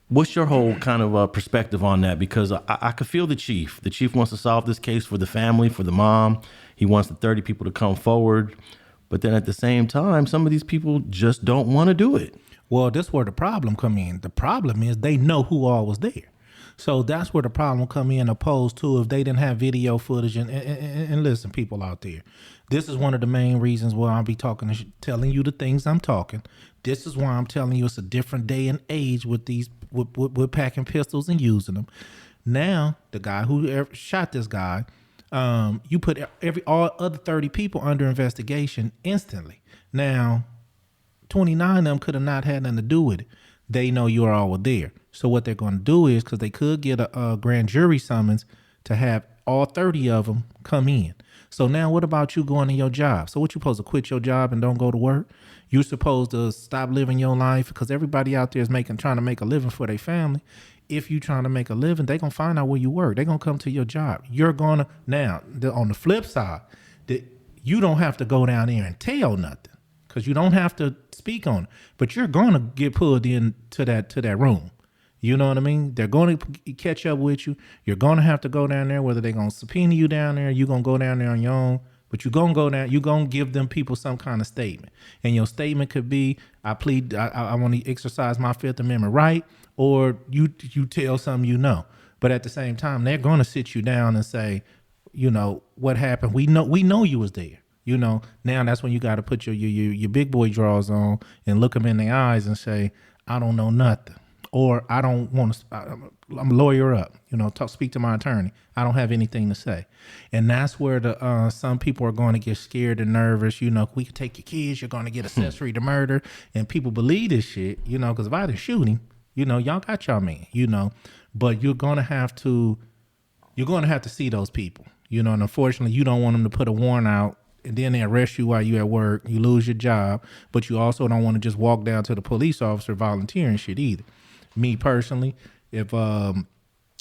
What's your whole kind of perspective on that? Because I could feel the chief. The chief wants to solve this case for the family, for the mom. He wants the 30 people to come forward. But then at the same time, some of these people just don't want to do it. Well, this is where the problem come in. The problem is they know who all was there. So that's where the problem come in, opposed to if they didn't have video footage. And listen, people out there, this is one of the main reasons why I'll be telling you the things I'm talking. This is why I'm telling you it's a different day and age with these with packing pistols and using them. Now the guy who shot this guy, you put all other 30 people under investigation instantly. Now 29 of them could have not had nothing to do with it. They know you all were there. So what they're going to do is, because they could get a grand jury summons to have all 30 of them come in. So now what about you going to your job? So what, you supposed to quit your job and don't go to work? You're supposed to stop living your life, because everybody out there is trying to make a living for their family. If you trying to make a living, they're going to find out where you work. They're going to come to your job. You're going to, now, on the flip side, you don't have to go down there and tell nothing, because you don't have to speak on it. But you're going to get pulled into that room. You know what I mean? They're going to catch up with you. You're going to have to go down there, whether they're going to subpoena you down there, you're going to go down there on your own. But you're going to go down, you're going to give them people some kind of statement. And your statement could be, I want to exercise my Fifth Amendment right, or you tell something you know. But at the same time, they're going to sit you down and say, you know, what happened? We know you was there. You know, now that's when you got to put your big boy drawers on and look them in the eyes and say, I don't know nothing. Or I don't want to, I'm a lawyer up, you know, speak to my attorney. I don't have anything to say. And that's where some people are going to get scared and nervous. You know, we could take your kids, you're going to get accessory to murder. And people believe this shit, you know, because if I didn't shoot him, you know, y'all got y'all man, you know. But you're going to have to see those people, you know. And unfortunately, you don't want them to put a warrant out and then they arrest you while you at work. You lose your job. But you also don't want to just walk down to the police officer volunteering shit either. Me personally,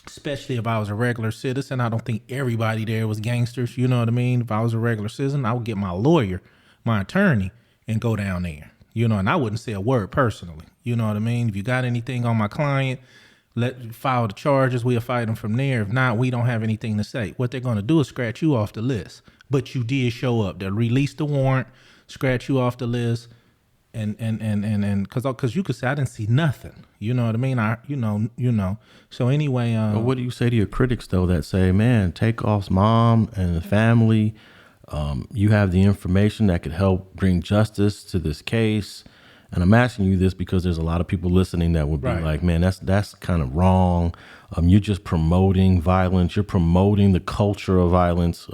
especially if I was a regular citizen, I don't think everybody there was gangsters. You know what I mean? If I was a regular citizen, I would get my lawyer, my attorney, and go down there. You know, and I wouldn't say a word personally. You know what I mean? If you got anything on my client, file the charges. We'll fight them from there. If not, we don't have anything to say. What they're going to do is scratch you off the list. But you did show up. They'll release the warrant, scratch you off the list. And because you could say I didn't see nothing, you know what I mean? You know. So anyway, but what do you say to your critics though that say, man, Takeoff's mom and the family, you have the information that could help bring justice to this case? And I'm asking you this because there's a lot of people listening that would be like, man, that's kind of wrong. You're just promoting violence. You're promoting the culture of violence.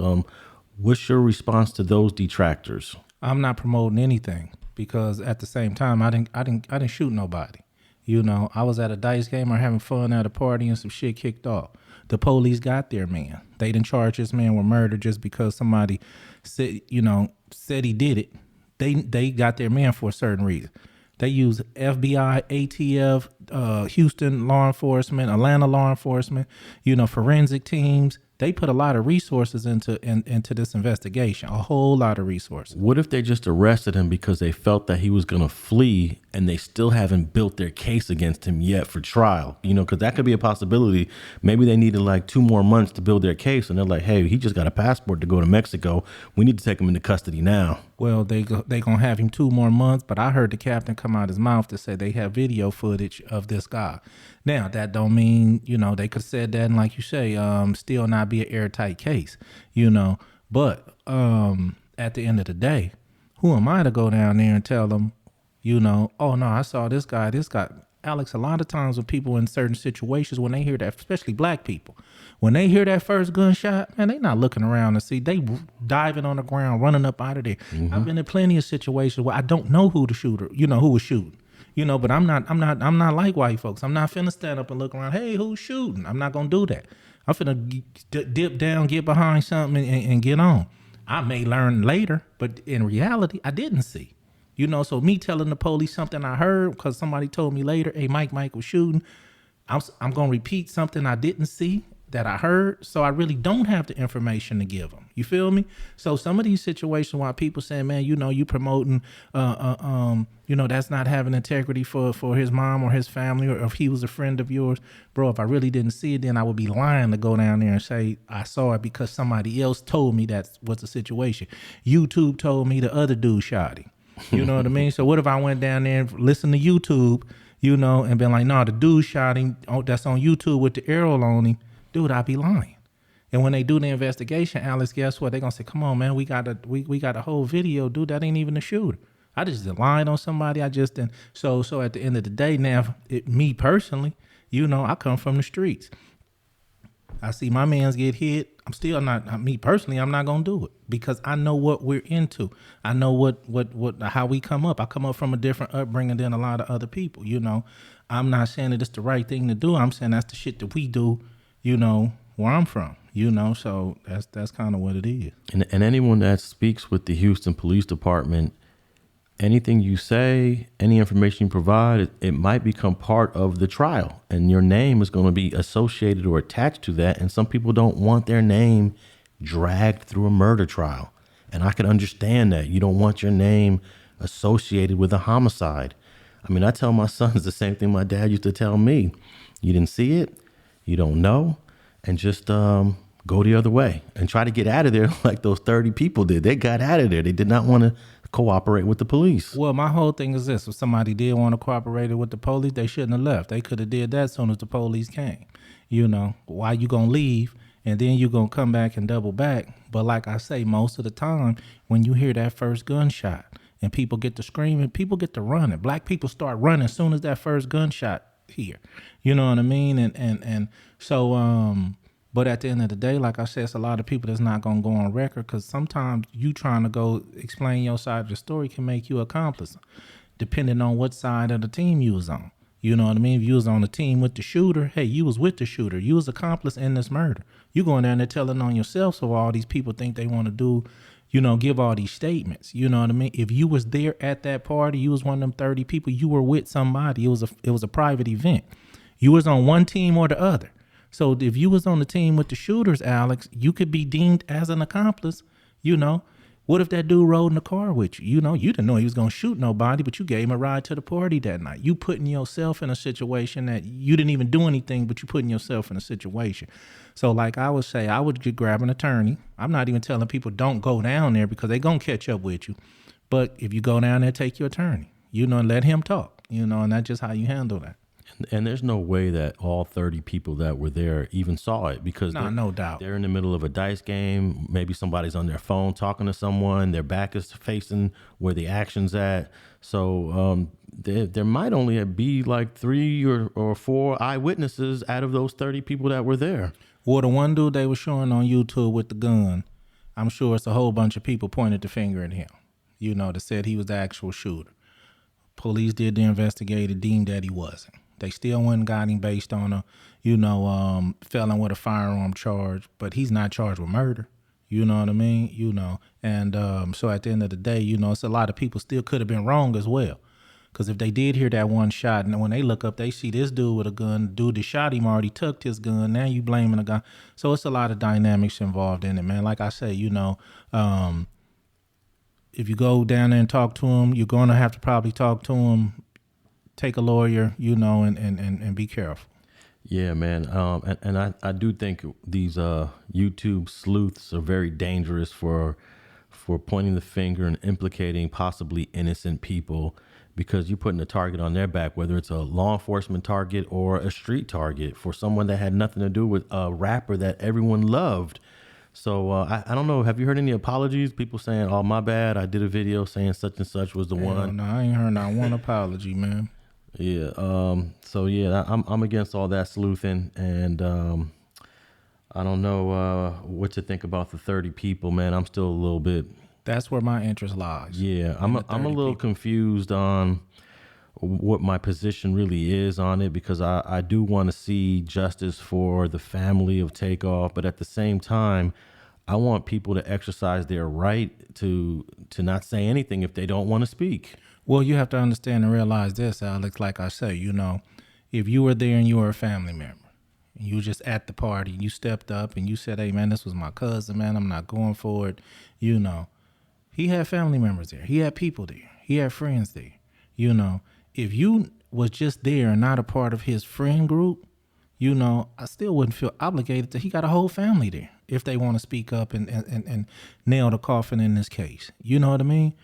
What's your response to those detractors? I'm not promoting anything. Because at the same time, I didn't shoot nobody. You know, I was at a dice game or having fun at a party and some shit kicked off. The police got their man. They didn't charge this man with murder just because somebody said he did it. They got their man for a certain reason. They used FBI, ATF, Houston law enforcement, Atlanta law enforcement, you know, forensic teams. They put a lot of resources into this investigation, a whole lot of resources. What if they just arrested him because they felt that he was going to flee and they still haven't built their case against him yet for trial? You know, because that could be a possibility. Maybe they needed like 2 more months to build their case and they're like, hey, he just got a passport to go to Mexico. We need to take him into custody now. Well, they going to have him 2 more months, but I heard the captain come out his mouth to say they have video footage of this guy. Now, that don't mean, you know, they could have said that and like you say, still not be an airtight case, you know. But at the end of the day, who am I to go down there and tell them, you know, oh, no, I saw this guy. Alex, a lot of times when people in certain situations, when they hear that, especially black people, when they hear that first gunshot, man, they not looking around to see. They diving on the ground, running up out of there. Mm-hmm. I've been in plenty of situations where I don't know who the shooter, you know, who was shooting. You know, but I'm not like white folks. I'm not finna stand up and look around, hey, who's shooting? I'm not gonna do that. I'm finna dip down, get behind something and get on. I may learn later, but in reality, I didn't see. You know, so me telling the police something I heard because somebody told me later, hey, Mike was shooting, I'm gonna repeat something I didn't see that I heard, so I really don't have the information to give them. You feel me? So some of these situations why people saying, man, you know, you promoting, you know, that's not having integrity for his mom or his family, or if he was a friend of yours, bro, if I really didn't see it, then I would be lying to go down there and say I saw it because somebody else told me that was the situation. YouTube told me the other dude shot him. You know what I mean? So what if I went down there and listened to YouTube, you know, and been like, no, the dude shot him. Oh, that's on YouTube with the arrow on him. Dude, I'd be lying. And when they do the investigation, Alex, guess what? They're gonna say, come on, man, we got a whole video, dude. That ain't even the shooter. I just lied on somebody. I just didn't. So at the end of the day, now, me personally, You know, I come from the streets. I see my mans get hit. I'm still not, me personally, I'm not going to do it because I know what we're into. I know how we come up. I come up from a different upbringing than a lot of other people, you know. I'm not saying that it's the right thing to do. I'm saying that's the shit that we do, you know, where I'm from, you know. So that's kind of what it is. And anyone that speaks with the Houston Police Department, anything you say, any information you provide, it might become part of the trial, and your name is going to be associated or attached to that. And some people don't want their name dragged through a murder trial. And I can understand that. You don't want your name associated with a homicide. I mean, I tell my sons the same thing my dad used to tell me. You didn't see it, you don't know, and just go the other way and try to get out of there like those 30 people did. They got out of there. They did not want to cooperate with the police. Well, my whole thing is this: if somebody did want to cooperate with the police, they shouldn't have left. They could have did that as soon as the police came. You know, why you gonna leave and then you gonna come back and double back? But like I say, most of the time when you hear that first gunshot and people get to screaming, people get to running. Black people start running as soon as that first gunshot here. You know what I mean? And so but at the end of the day, like I said, it's a lot of people that's not going to go on record because sometimes you trying to go explain your side of the story can make you accomplice, depending on what side of the team you was on. You know what I mean? If you was on the team with the shooter, hey, you was with the shooter. You was accomplice in this murder. You going down there telling on yourself, so all these people think they want to do, you know, give all these statements. You know what I mean? If you was there at that party, you was one of them 30 people, you were with somebody. It was a private event. You was on one team or the other. So if you was on the team with the shooters, Alex, you could be deemed as an accomplice, you know. What if that dude rode in the car with you? You know, you didn't know he was going to shoot nobody, but you gave him a ride to the party that night. You putting yourself in a situation that you didn't even do anything, but you putting yourself in a situation. So like I would say, I would grab an attorney. I'm not even telling people don't go down there because they're going to catch up with you. But if you go down there, take your attorney, you know, and let him talk, you know, and that's just how you handle that. And there's no way that all 30 people that were there even saw it because no doubt they're in the middle of a dice game. Maybe somebody's on their phone talking to someone. Their back is facing where the action's at. So there might only be like 3 or 4 eyewitnesses out of those 30 people that were there. Well, the one dude they were showing on YouTube with the gun, I'm sure it's a whole bunch of people pointed the finger at him, you know, that said he was the actual shooter. Police did the investigation, deemed that he wasn't. They still went and got him based on a, you know, felon with a firearm charge, but he's not charged with murder. You know what I mean? You know, and so at the end of the day, you know, it's a lot of people still could have been wrong as well. Because if they did hear that one shot, and when they look up, they see this dude with a gun. Dude that shot him already tucked his gun. Now you blaming a guy. So it's a lot of dynamics involved in it, man. Like I say, you know, if you go down there and talk to him, you're going to have to probably talk to him. Take a lawyer, you know, and be careful. Yeah, man. And I do think these YouTube sleuths are very dangerous for pointing the finger and implicating possibly innocent people because you're putting a target on their back, whether it's a law enforcement target or a street target for someone that had nothing to do with a rapper that everyone loved. So I don't know. Have you heard any apologies? People saying, "Oh, my bad. I did a video saying such and such was the one." No, I ain't heard not one apology, man. Yeah. So yeah, I'm against all that sleuthing, and I don't know what to think about the 30 people, man. I'm still a little bit. That's where my interest lies. Yeah, I'm a little confused on what my position really is on it because I do want to see justice for the family of Takeoff, but at the same time, I want people to exercise their right to not say anything if they don't want to speak. Well, you have to understand and realize this, Alex, like I say, you know, if you were there and you were a family member, and you were just at the party, you stepped up and you said, hey, man, this was my cousin, man, I'm not going for it. You know, he had family members there. He had people there. He had friends there. You know, if you was just there and not a part of his friend group, you know, I still wouldn't feel obligated to, he got a whole family there if they want to speak up and nail the coffin in this case. You know what I mean?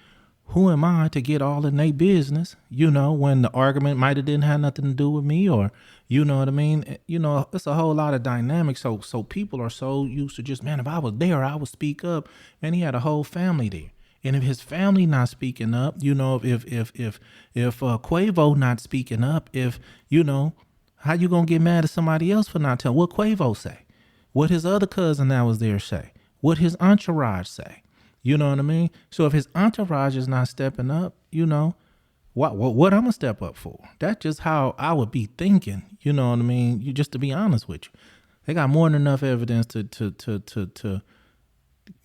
Who am I to get all in their business, you know, when the argument might have didn't have nothing to do with me or, you know what I mean? You know, it's a whole lot of dynamics. So people are so used to just, man, if I was there, I would speak up. Man, he had a whole family there. And if his family not speaking up, you know, if Quavo not speaking up, if, you know, How you gonna get mad at somebody else for not telling? What Quavo say? What his other cousin that was there say? What his entourage say? You know what I mean? So if his entourage is not stepping up, you know, what I'm gonna step up for? That's just how I would be thinking. You know what I mean? You just to be honest with you, they got more than enough evidence to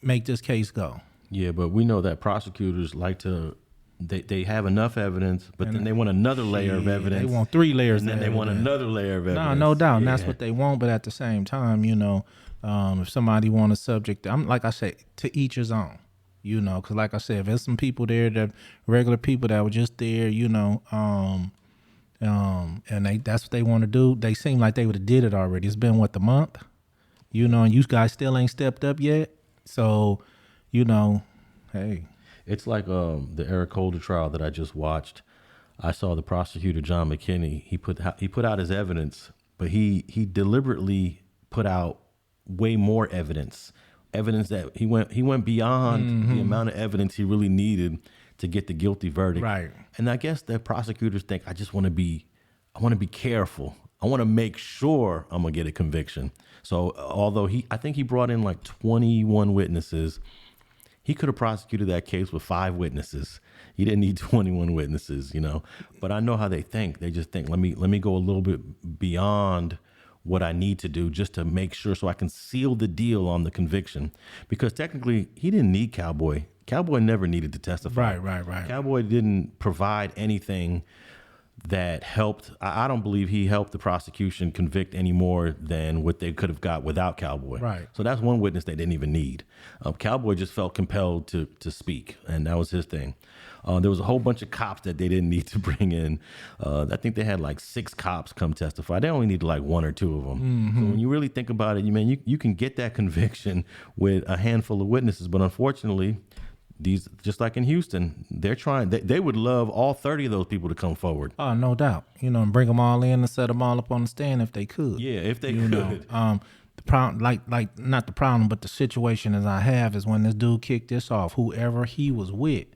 make this case go. Yeah, but we know that prosecutors like to. They have enough evidence, but then they want another layer of evidence. They want 3 layers, and then they want another layer of evidence. No doubt, and that's what they want. But at the same time, you know, if somebody want a subject, I'm like I say, to each his own. You know, because like I said, if there's some people there that regular people that were just there, you know, and that's what they want to do. They seem like they would have did it already. It's been what, the month, you know, and you guys still ain't stepped up yet. So, you know, hey. It's like the Eric Holder trial that I just watched. I saw the prosecutor, John McKinney. He put out his evidence, but he deliberately put out way more evidence that he went beyond the amount of evidence he really needed to get the guilty verdict. Right. And I guess that prosecutors think, I want to be careful. I want to make sure I'm gonna get a conviction. So although I think he brought in like 21 witnesses. He could have prosecuted that case with 5 witnesses. He didn't need 21 witnesses, you know. But I know how they think. They just think, let me go a little bit beyond what I need to do just to make sure, so I can seal the deal on the conviction. Because technically, he didn't need Cowboy. Cowboy never needed to testify. Right. Cowboy didn't provide anything that helped. I don't believe he helped the prosecution convict any more than what they could have got without Cowboy. Right. So that's one witness they didn't even need. Cowboy just felt compelled to speak, and that was his thing. There was a whole bunch of cops that they didn't need to bring in. I think they had like 6 cops come testify. They only needed like 1 or 2 of them. So when you really think about it, you can get that conviction with a handful of witnesses, but unfortunately, these, just like in Houston, they're trying. They would love all 30 of those people to come forward. Oh, no doubt. You know, and bring them all in and set them all up on the stand if they could. Yeah, if they could. The problem, like not the problem, but the situation as I have is when this dude kicked this off, whoever he was with,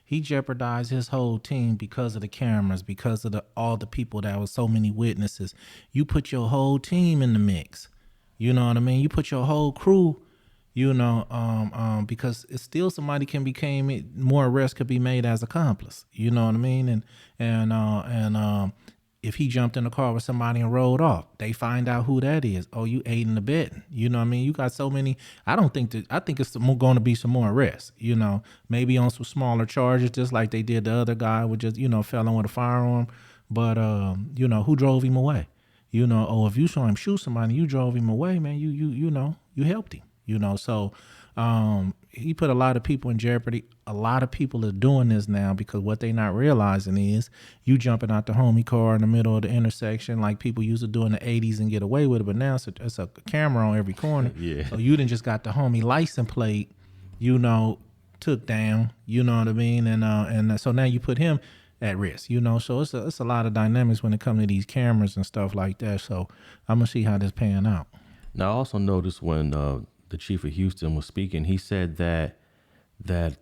he jeopardized his whole team because of the cameras, because of all the people that was so many witnesses. You put your whole team in the mix. You know what I mean? You put your whole crew. You know, because it's still somebody can become more arrests could be made as accomplice. You know what I mean? And if he jumped in the car with somebody and rode off, they find out who that is. Oh, you aiding and abetting. You know what I mean? You got so many. I think it's going to be some more arrests. You know, maybe on some smaller charges, just like they did the other guy with just, you know, felon with a firearm. But you know, who drove him away? You know, oh, if you saw him shoot somebody, you drove him away, man. You know, you helped him. You know, so he put a lot of people in jeopardy. A lot of people are doing this now because what they not realizing is you jumping out the homie car in the middle of the intersection like people used to do in the 80s and get away with it. But now it's a camera on every corner. Yeah. So you didn't just got the homie license plate, you know, took down, you know what I mean? And so now you put him at risk, you know? So it's a lot of dynamics when it comes to these cameras and stuff like that. So I'm going to see how this pan out. Now, I also noticed when the chief of Houston was speaking, he said that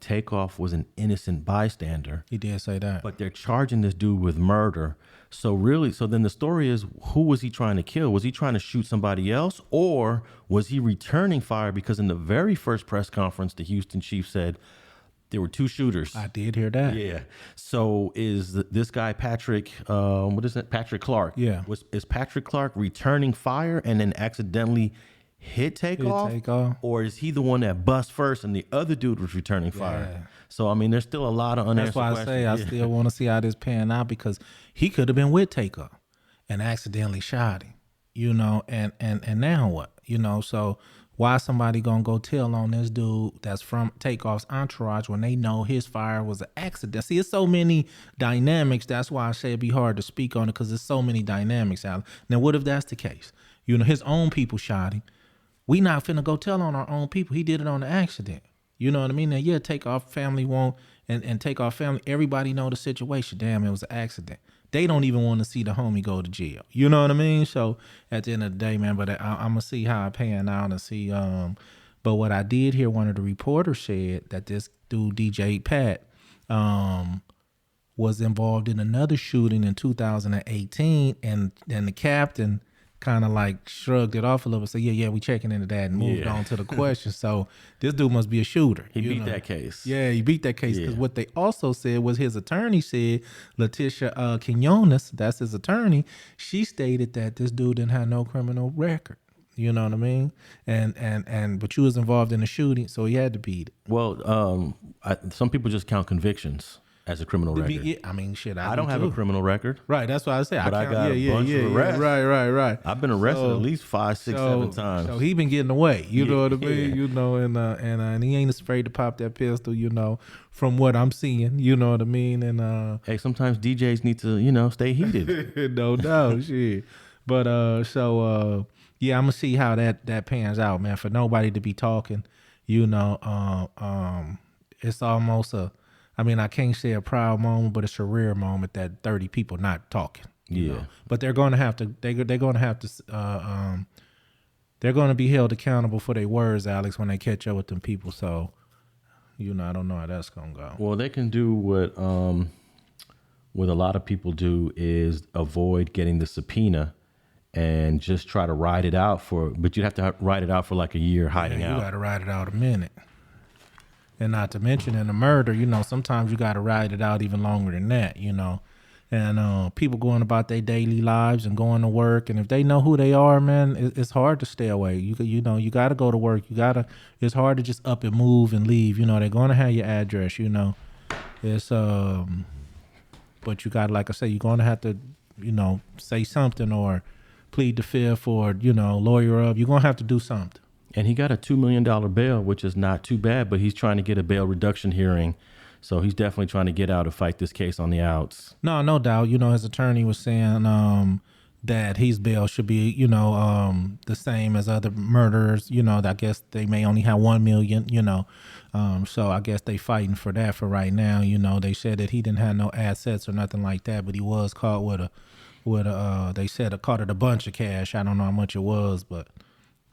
Takeoff was an innocent bystander. He did say that. But they're charging this dude with murder. So then the story is, who was he trying to kill? Was he trying to shoot somebody else? Or was he returning fire? Because in the very first press conference, the Houston chief said there were 2 shooters. I did hear that. Yeah. So is this guy Patrick, what is it? Patrick Clark. Yeah. Is Patrick Clark returning fire and then accidentally hit Takeoff? Or is he the one that bust first and the other dude was returning fire? Yeah. So, I mean, there's still a lot of unanswered questions. That's why I say I still want to see how this pan out, because he could have been with Takeoff and accidentally shot him, you know, and now what? You know, so why somebody gonna go tell on this dude that's from Takeoff's entourage when they know his fire was an accident? See, it's so many dynamics. That's why I say it'd be hard to speak on it, because there's so many dynamics out. Now, what if that's the case? You know, his own people shot him. We not finna go tell on our own people. He did it on the accident. You know what I mean? Now, yeah, Takeoff family won't, and Takeoff family, everybody know the situation. Damn, it was an accident. They don't even want to see the homie go to jail. You know what I mean? So at the end of the day, man, but I'm going to see how it pan out and see. But what I did hear, one of the reporters said that this dude, DJ Pat, was involved in another shooting in 2018, and the captain kind of like shrugged it off a little bit, said, yeah, we checking into that, and moved on to the question. So this dude must be a shooter. He beat that case. Yeah, he beat that case, because what they also said was his attorney said, Letitia Quinones, that's his attorney, she stated that this dude didn't have no criminal record. You know what I mean? But you was involved in the shooting, so he had to beat it. Well, some people just count convictions as a criminal record. Yeah, I mean, shit, I don't have a criminal record. Right, that's what I say. But I got a bunch of arrests. Right. I've been arrested at least 5, 6, 7 times. So he been getting away. You know what I mean? You know, and he ain't afraid to pop that pistol. You know, from what I'm seeing. You know what I mean? And hey, sometimes DJs need to stay heated. No doubt, shit. But yeah, I'm gonna see how that pans out, man. For nobody to be talking, you know, it's almost I can't say a proud moment, but it's a rare moment that 30 people not talking. You know? But they're going to have to. They're going to have to. They're going to be held accountable for their words, Alex, when they catch up with them people. So, you know, I don't know how that's going to go. Well, they can do what a lot of people do is avoid getting the subpoena and just try to ride it out but you have to ride it out for like a year hiding out. You got to ride it out a minute. And not to mention in a murder, you know, sometimes you got to ride it out even longer than that, you know. And people going about their daily lives and going to work, and if they know who they are, man, it's hard to stay away. You know, you got to go to work. It's hard to just up and move and leave. You know, they're going to have your address. You know, it's but you got, like I say, you're going to have to, you know, say something or plead the fifth or, you know, lawyer up. You're going to have to do something. And he got a $2 million bail, which is not too bad, but he's trying to get a bail reduction hearing. So he's definitely trying to get out and fight this case on the outs. No doubt. You know, his attorney was saying that his bail should be, you know, the same as other murderers. You know, I guess they may only have 1 million, you know. So I guess they fighting for that for right now. You know, they said that he didn't have no assets or nothing like that, but he was caught with they said caught it a bunch of cash. I don't know how much it was, but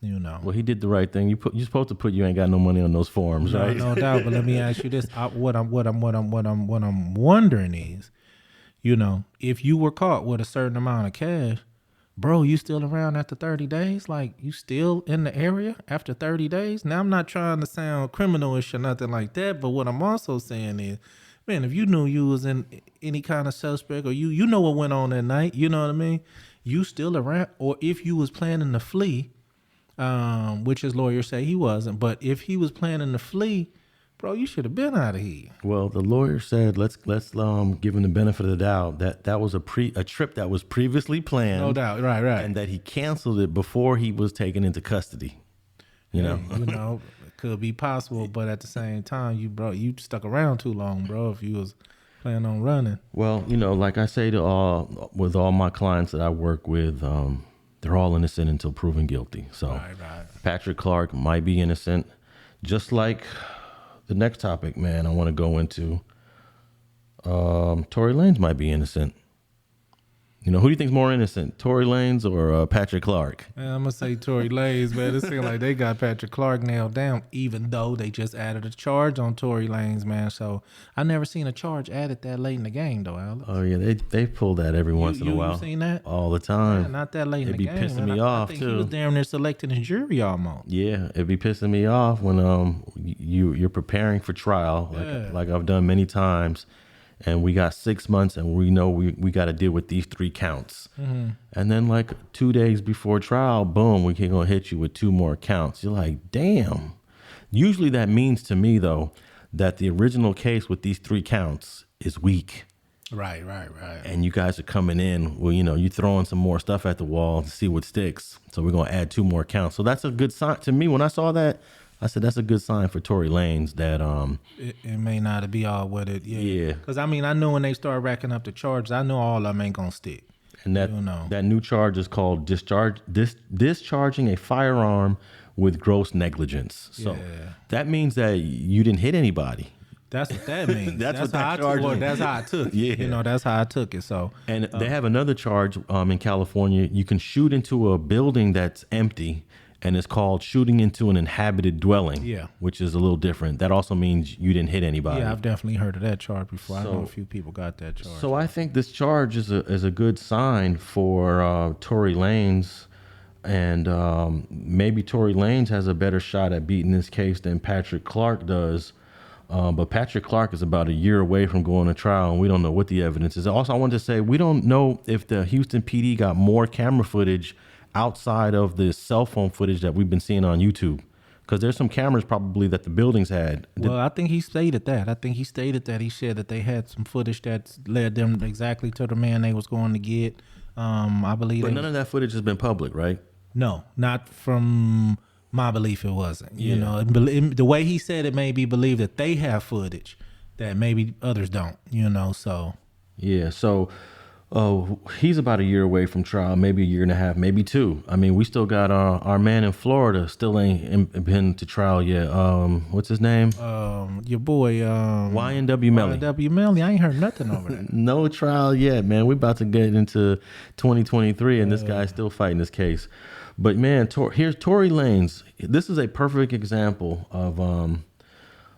you know. Well, he did the right thing. You're supposed to put you ain't got no money on those forms, right? No doubt. But let me ask you this: what I'm wondering is, you know, if you were caught with a certain amount of cash, bro, you still around after 30 days? Like, you still in the area after 30 days? Now, I'm not trying to sound criminalish or nothing like that, but what I'm also saying is, man, if you knew you was in any kind of suspect or you know what went on that night, you know what I mean? You still around, or if you was planning to flee. Which his lawyer say he wasn't. But if he was planning to flee, bro, you should have been out of here. Well, the lawyer said let's give him the benefit of the doubt that was a trip that was previously planned. No doubt, right, and that he canceled it before he was taken into custody. You know, it could be possible, but at the same time, you stuck around too long, bro. If you was planning on running. Well, you know, like I say with all my clients that I work with. They're all innocent until proven guilty. So right. Patrick Clark might be innocent. Just like the next topic, man, I want to go into. Tory Lanez might be innocent. You know, who do you think's more innocent, Tory Lanez or Patrick Clark? Yeah, I'm going to say Tory Lanez, man. It seems like they got Patrick Clark nailed down, even though they just added a charge on Tory Lanez, man. So I never seen a charge added that late in the game, though, Alex. Oh, yeah, they pull that every once in a while. You seen that? All the time. Yeah, not that late in the game. It'd be pissing me off, I think too. he was damn near selecting his jury almost. Yeah, it'd be pissing me off when you're preparing for trial, like I've done many times. And we got 6 months and we know we got to deal with these 3 counts. Mm-hmm. And then like 2 days before trial, boom, we can go hit you with 2 more counts. You're like, damn. Usually that means to me, though, that the original case with these 3 counts is weak. Right. And you guys are coming in, well, you know, you're throwing some more stuff at the wall to see what sticks. So we're going to add 2 more counts. So that's a good sign. To me, when I saw that, I said, that's a good sign for Tory Lanez that it may not be all what it yeah. Because I mean, I know when they start racking up the charges, I know all of them ain't gonna stick. And that new charge is called discharging a firearm with gross negligence. So that means that you didn't hit anybody. That's what that means. That's how I took it. Yeah. You know, that's how I took it. So and they have another charge in California. You can shoot into a building that's empty and it's called shooting into an inhabited dwelling. Yeah. Which is a little different. That also means you didn't hit anybody. Yeah, I've definitely heard of that charge before. I know a few people got that charge. So I think this charge is a good sign for Tory Lanez, and maybe Tory Lanez has a better shot at beating this case than Patrick Clark does. But Patrick Clark is about a year away from going to trial, and we don't know what the evidence is. Also, I wanted to say we don't know if the Houston PD got more camera footage outside of the cell phone footage that we've been seeing on YouTube, because there's some cameras probably that the buildings had. Well, I think he stated that. He said that they had some footage that led them exactly to the man they was going to get. I believe. But none of that footage has been public, right? No, not from my belief. It wasn't. You know, the way he said it made me believe that they have footage that maybe others don't. You know, so yeah. So he's about a year away from trial, maybe a year and a half, maybe 2. I mean, we still got our man in Florida still ain't been to trial yet. What's his name? Your boy YNW Melly. YNW Melly. I ain't heard nothing over that. No trial yet, man. We're about to get into 2023, and this guy's still fighting this case. But man, here's Tory Lanez. This is a perfect example of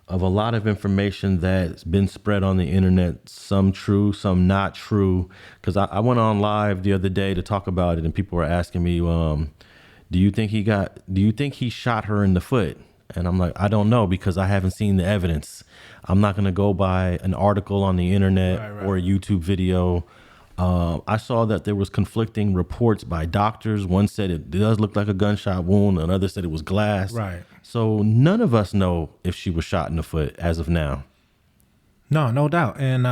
a lot of information that's been spread on the internet, some true, some not true. Because I went on live the other day to talk about it, and people were asking me, do you think he shot her in the foot? And I'm like, I don't know, because I haven't seen the evidence. I'm not going to go by an article on the internet or a YouTube video. I saw that there was conflicting reports by doctors. One said it does look like a gunshot wound. Another said it was glass. Right. So none of us know if she was shot in the foot as of now. No doubt. And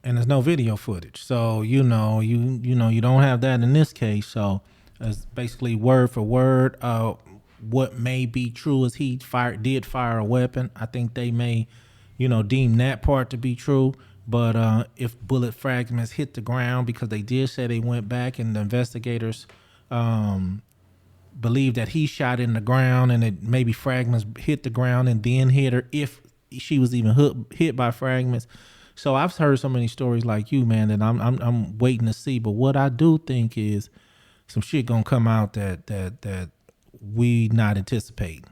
there's no video footage. So, you don't have that in this case. So it's basically word for word. What may be true is he did fire a weapon. I think they may, deem that part to be true. But if bullet fragments hit the ground, because they did say they went back and the investigators believe that he shot in the ground, and it maybe fragments hit the ground and then hit her, if she was even hit by fragments. So I've heard so many stories like you, man, that I'm waiting to see. But what I do think is some shit gonna come out that we not anticipating.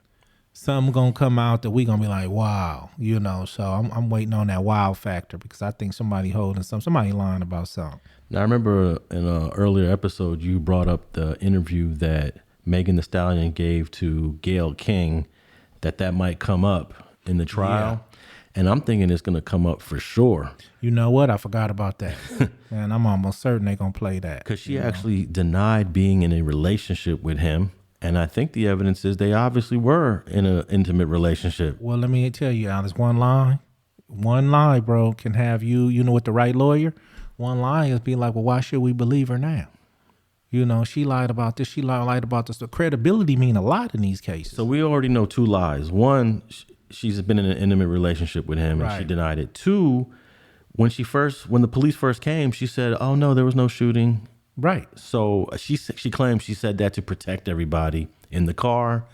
Something gonna come out that we gonna be like, wow, So I'm waiting on that wow factor, because I think somebody lying about something. Now I remember in an earlier episode you brought up the interview that Megan Thee Stallion gave to Gayle King, that might come up in the trial, and I'm thinking it's gonna come up for sure. You know what? I forgot about that, and I'm almost certain they're gonna play that, because she actually denied being in a relationship with him. And I think the evidence is they obviously were in an intimate relationship. Well, let me tell you, Alex, one lie, bro, can have you, with the right lawyer, one lie is be like, well, why should we believe her now? She lied about this, she lied about this. The credibility mean a lot in these cases. So we already know 2 lies. 1, she's been in an intimate relationship with him, and she denied it. 2, when the police first came, she said, oh no, there was no shooting. Right. So she claims she said that to protect everybody in the car.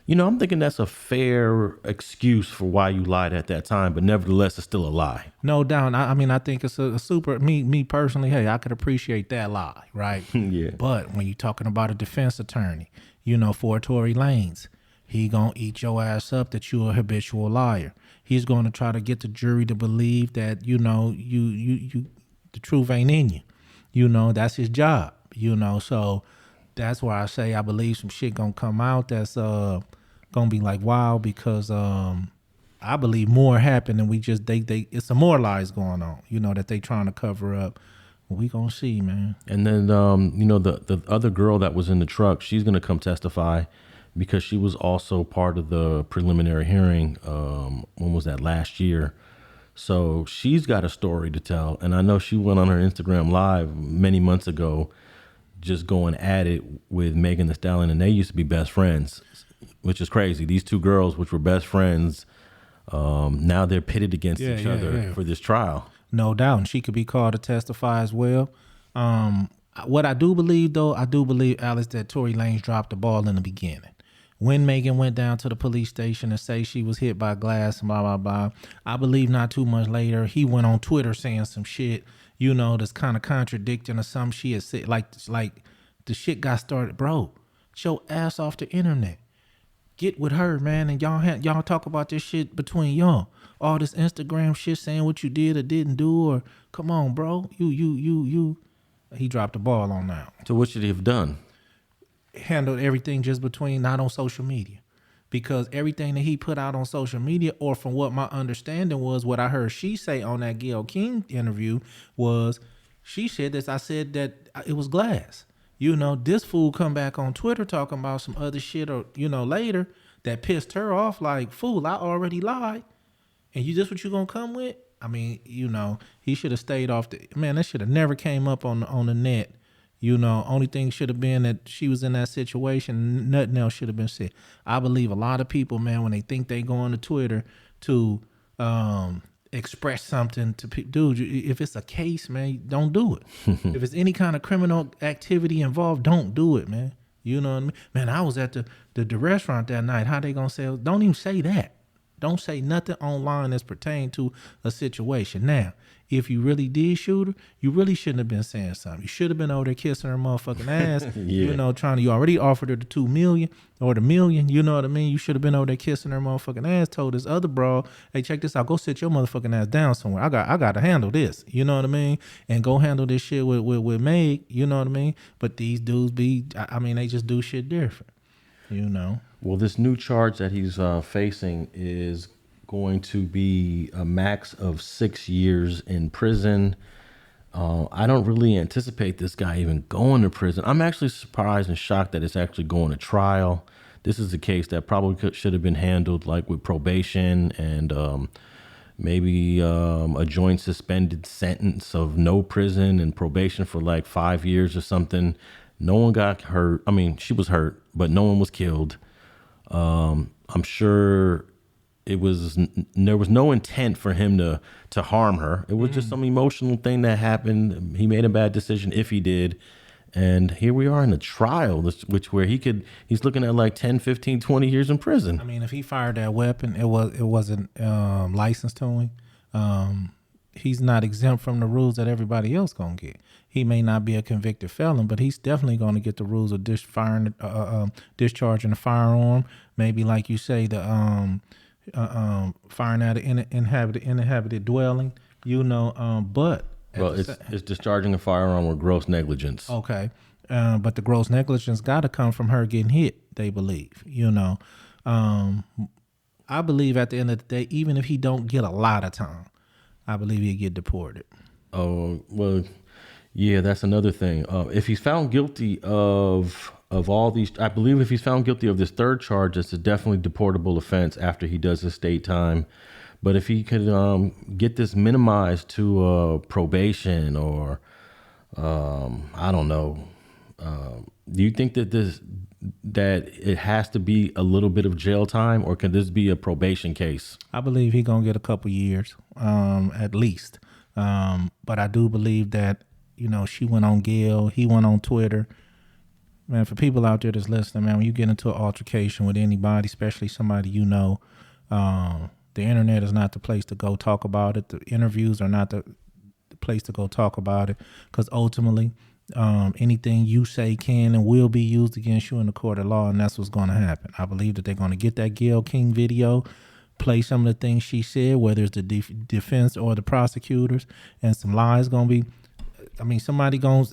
I'm thinking that's a fair excuse for why you lied at that time, but nevertheless, it's still a lie. No doubt. I mean, I think it's a super, me personally, hey, I could appreciate that lie, right? Yeah. But when you're talking about a defense attorney, for Tory Lanez, he gonna eat your ass up that you're a habitual liar. He's going to try to get the jury to believe that, you the truth ain't in you. That's his job, so that's why I say I believe some shit gonna come out that's gonna be like, wow, because I believe more happened, and we just it's some more lies going on, that they trying to cover up. We gonna see, man. And then the other girl that was in the truck, she's gonna come testify, because she was also part of the preliminary hearing. When was that? Last year. So she's got a story to tell. And I know she went on her Instagram Live many months ago, just going at it with Megan Thee Stallion. And they used to be best friends, which is crazy. These 2 girls, which were best friends, now they're pitted against each other for this trial. No doubt. And she could be called to testify as well. What I do believe, though, Alice, that Tory Lanez dropped the ball in the beginning. When Megan went down to the police station to say she was hit by glass and blah, blah, blah, I believe not too much later, he went on Twitter saying some shit, that's kind of contradicting or some shit. Like the shit got started. Bro, Get your ass off the internet. Get with her, man, and y'all talk about this shit between y'all. All this Instagram shit saying what you did or didn't do, or come on, bro. You. He dropped the ball on that. So what should he have done? Handled everything just between, not on social media. Because everything that he put out on social media, or from what my understanding was, what I heard she say on that Gayle King interview was, she said this, I said that it was glass. You know, this fool come back on Twitter talking about some other shit, or, you know, later that pissed her off, like, fool, I already lied. And you just what you gonna come with? I mean, you know, he should have stayed off the, man, that should have never came up on the net. You know, only thing should have been that she was in that situation. Nothing else should have been said. I believe a lot of people, man, when they think they go on to Twitter to express something to people, dude, if it's a case, man, don't do it. If it's any kind of criminal activity involved, don't do it, man. You know what I mean? Man, I was at the restaurant that night. How they gonna say? Don't even say that. Don't say nothing online that's pertaining to a situation. Now, if you really did shoot her, you really shouldn't have been saying something. You should have been over there kissing her motherfucking ass. You know, you already offered her the $2 million or the $1 million. You know what I mean? You should have been over there kissing her motherfucking ass. Told this other bro, hey, check this out. Go sit your motherfucking ass down somewhere. I got to handle this. You know what I mean? And go handle this shit with Meg. You know what I mean? But these dudes they just do shit different. You know. Well, this new charge that he's facing is going to be a max of 6 years in prison. I don't really anticipate this guy even going to prison. I'm actually surprised and shocked that it's actually going to trial. This is a case that probably should have been handled like with probation and maybe a joint suspended sentence of no prison and probation for like 5 years or something. No one got hurt. I mean, she was hurt, but no one was killed. I'm sure there was no intent for him to harm her. It was just some emotional thing that happened. He made a bad decision if he did. And here we are in a trial, where he's looking at like 10, 15, 20 years in prison. I mean, if he fired that weapon, it wasn't licensed to him. He's not exempt from the rules that everybody else gonna get. He may not be a convicted felon, but he's definitely going to get the rules of discharging a firearm. Maybe, like you say, the firing at an inhabited dwelling. You know, but it's discharging a firearm with gross negligence. Okay, but the gross negligence got to come from her getting hit. They believe. You know, I believe at the end of the day, even if he don't get a lot of time, I believe he'll get deported. Oh well. Yeah, that's another thing. If he's found guilty of all these, I believe if he's found guilty of this third charge, it's a definitely deportable offense after he does his state time. But if he could get this minimized to probation or I don't know, do you think that it has to be a little bit of jail time, or can this be a probation case? I believe he's gonna get a couple years, at least. But I do believe that. You know, she went on Gayle, he went on Twitter. Man, for people out there that's listening, man, when you get into an altercation with anybody, especially somebody you know, the internet is not the place to go talk about it. The interviews are not the place to go talk about it, because ultimately, anything you say can and will be used against you in the court of law, and that's what's going to happen. I believe that they're going to get that Gayle King video, play some of the things she said, whether it's the defense or the prosecutors, and some lies going to be. I mean, somebody gonna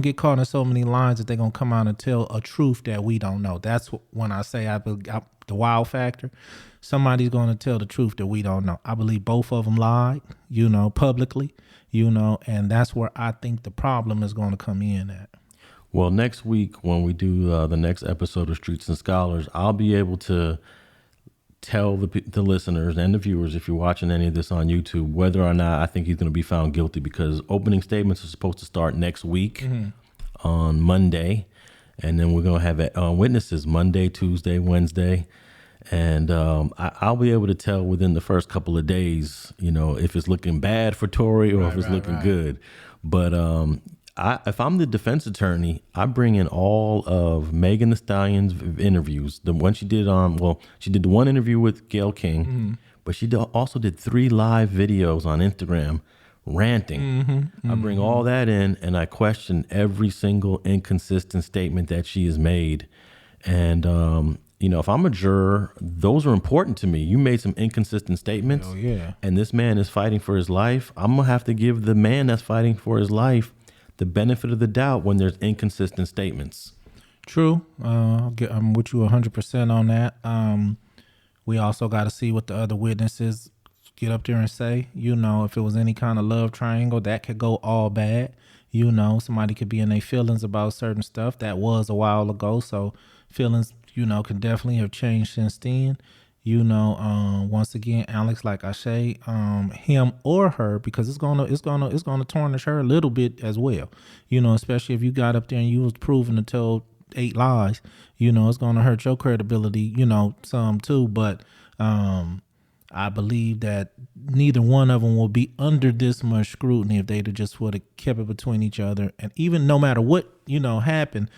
get caught in so many lines that they're gonna come out and tell a truth that we don't know. That's when I say the wow factor. Somebody's gonna tell the truth that we don't know. I believe both of them lied, you know, publicly, you know, and that's where I think the problem is gonna come in at. Well, next week when we do the next episode of Streets and Scholars, I'll be able to tell the listeners and the viewers, if you're watching any of this on YouTube, whether or not I think he's going to be found guilty, because opening statements are supposed to start next week on Monday, and then we're going to have witnesses Monday, Tuesday, Wednesday, and I'll be able to tell within the first couple of days, you know, if it's looking bad for Tory or if it's looking good. But if I'm the defense attorney, I bring in all of Megan Thee Stallion's interviews. The one she did she did the one interview with Gayle King, but she also did 3 live videos on Instagram ranting. I bring all that in and I question every single inconsistent statement that she has made. And, if I'm a juror, those are important to me. You made some inconsistent statements. Oh, yeah. And this man is fighting for his life. I'm going to have to give the man that's fighting for his life the benefit of the doubt when there's inconsistent statements. True. I'm with you 100% on that. We also got to see what the other witnesses get up there and say. If it was any kind of love triangle, that could go all bad. Somebody could be in their feelings about certain stuff. That was a while ago, so feelings, can definitely have changed since then. Once again, Alex, like I say, him or her, because it's gonna tarnish her a little bit as well. Especially if you got up there and you was proven to tell 8 lies. It's gonna hurt your credibility. Some too, but I believe that neither one of them will be under this much scrutiny if they'd have just would have kept it between each other. And even no matter what, happened,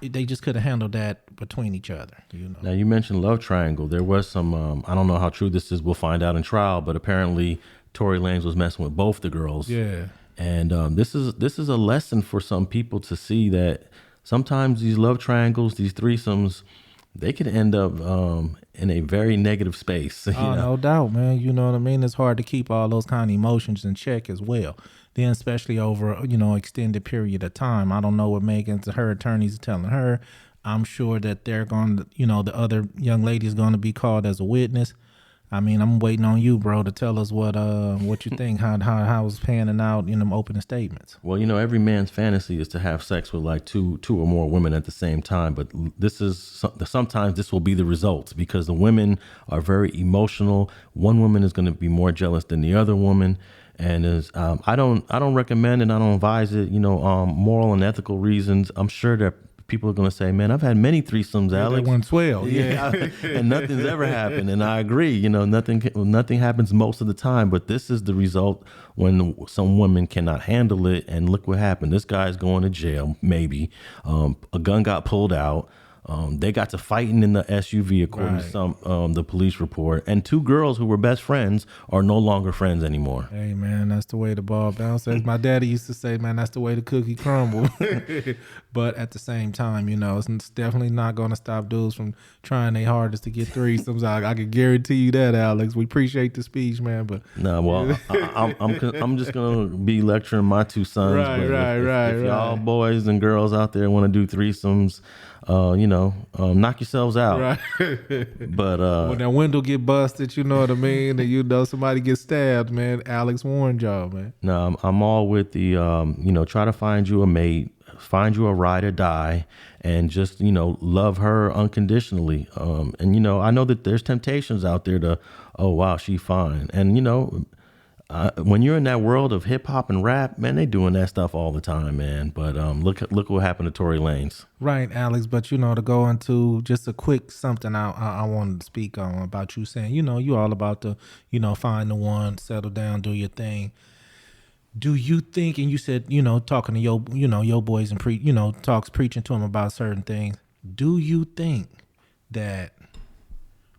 they just could have handled that between each other. Now, you mentioned love triangle. There was some, I don't know how true this is. We'll find out in trial, but apparently Tory Lanez was messing with both the girls. Yeah. And this is a lesson for some people to see that sometimes these love triangles, these threesomes, they could end up in a very negative space. No doubt, man. You know what I mean? It's hard to keep all those kind of emotions in check as well. Then especially over, extended period of time. I don't know what her attorneys are telling her. I'm sure that they're going to, the other young lady is going to be called as a witness. I mean, I'm waiting on you, bro, to tell us what you think, how it's panning out in them opening statements. Well, every man's fantasy is to have sex with like two or more women at the same time, but sometimes this will be the result because the women are very emotional. One woman is going to be more jealous than the other woman, and I don't recommend and I don't advise it. Moral and ethical reasons. I'm sure that people are going to say, man, I've had many threesomes, Alex. That one swell. Yeah. And nothing's ever happened. And I agree, nothing happens most of the time, but this is the result when some women cannot handle it. And look what happened. This guy's going to jail, maybe. A gun got pulled out. They got to fighting in the SUV, according to some the police report. And 2 girls who were best friends are no longer friends anymore. Hey, man, that's the way the ball bounces. My daddy used to say, man, that's the way the cookie crumble. But at the same time, it's definitely not going to stop dudes from trying their hardest to get threesomes. I can guarantee you that, Alex. We appreciate the speech, man. But I'm just gonna be lecturing my 2 sons. Right. If y'all boys and girls out there want to do threesomes, knock yourselves out. Right. But when that window get busted, you know what I mean, and somebody get stabbed, man. Alex warned y'all, man. No, I'm all with the try to find you a mate, find you a ride or die, and just love her unconditionally. And I know that there's temptations out there to, oh wow, she fine, and when you're in that world of hip hop and rap, man, they doing that stuff all the time, man. But look what happened to Tory Lanez. Right, Alex. But to go into just a quick something I wanted to speak on about you saying, you all about to, find the one, settle down, do your thing. Do you think, and you said, talking to your boys and preaching to them about certain things. Do you think that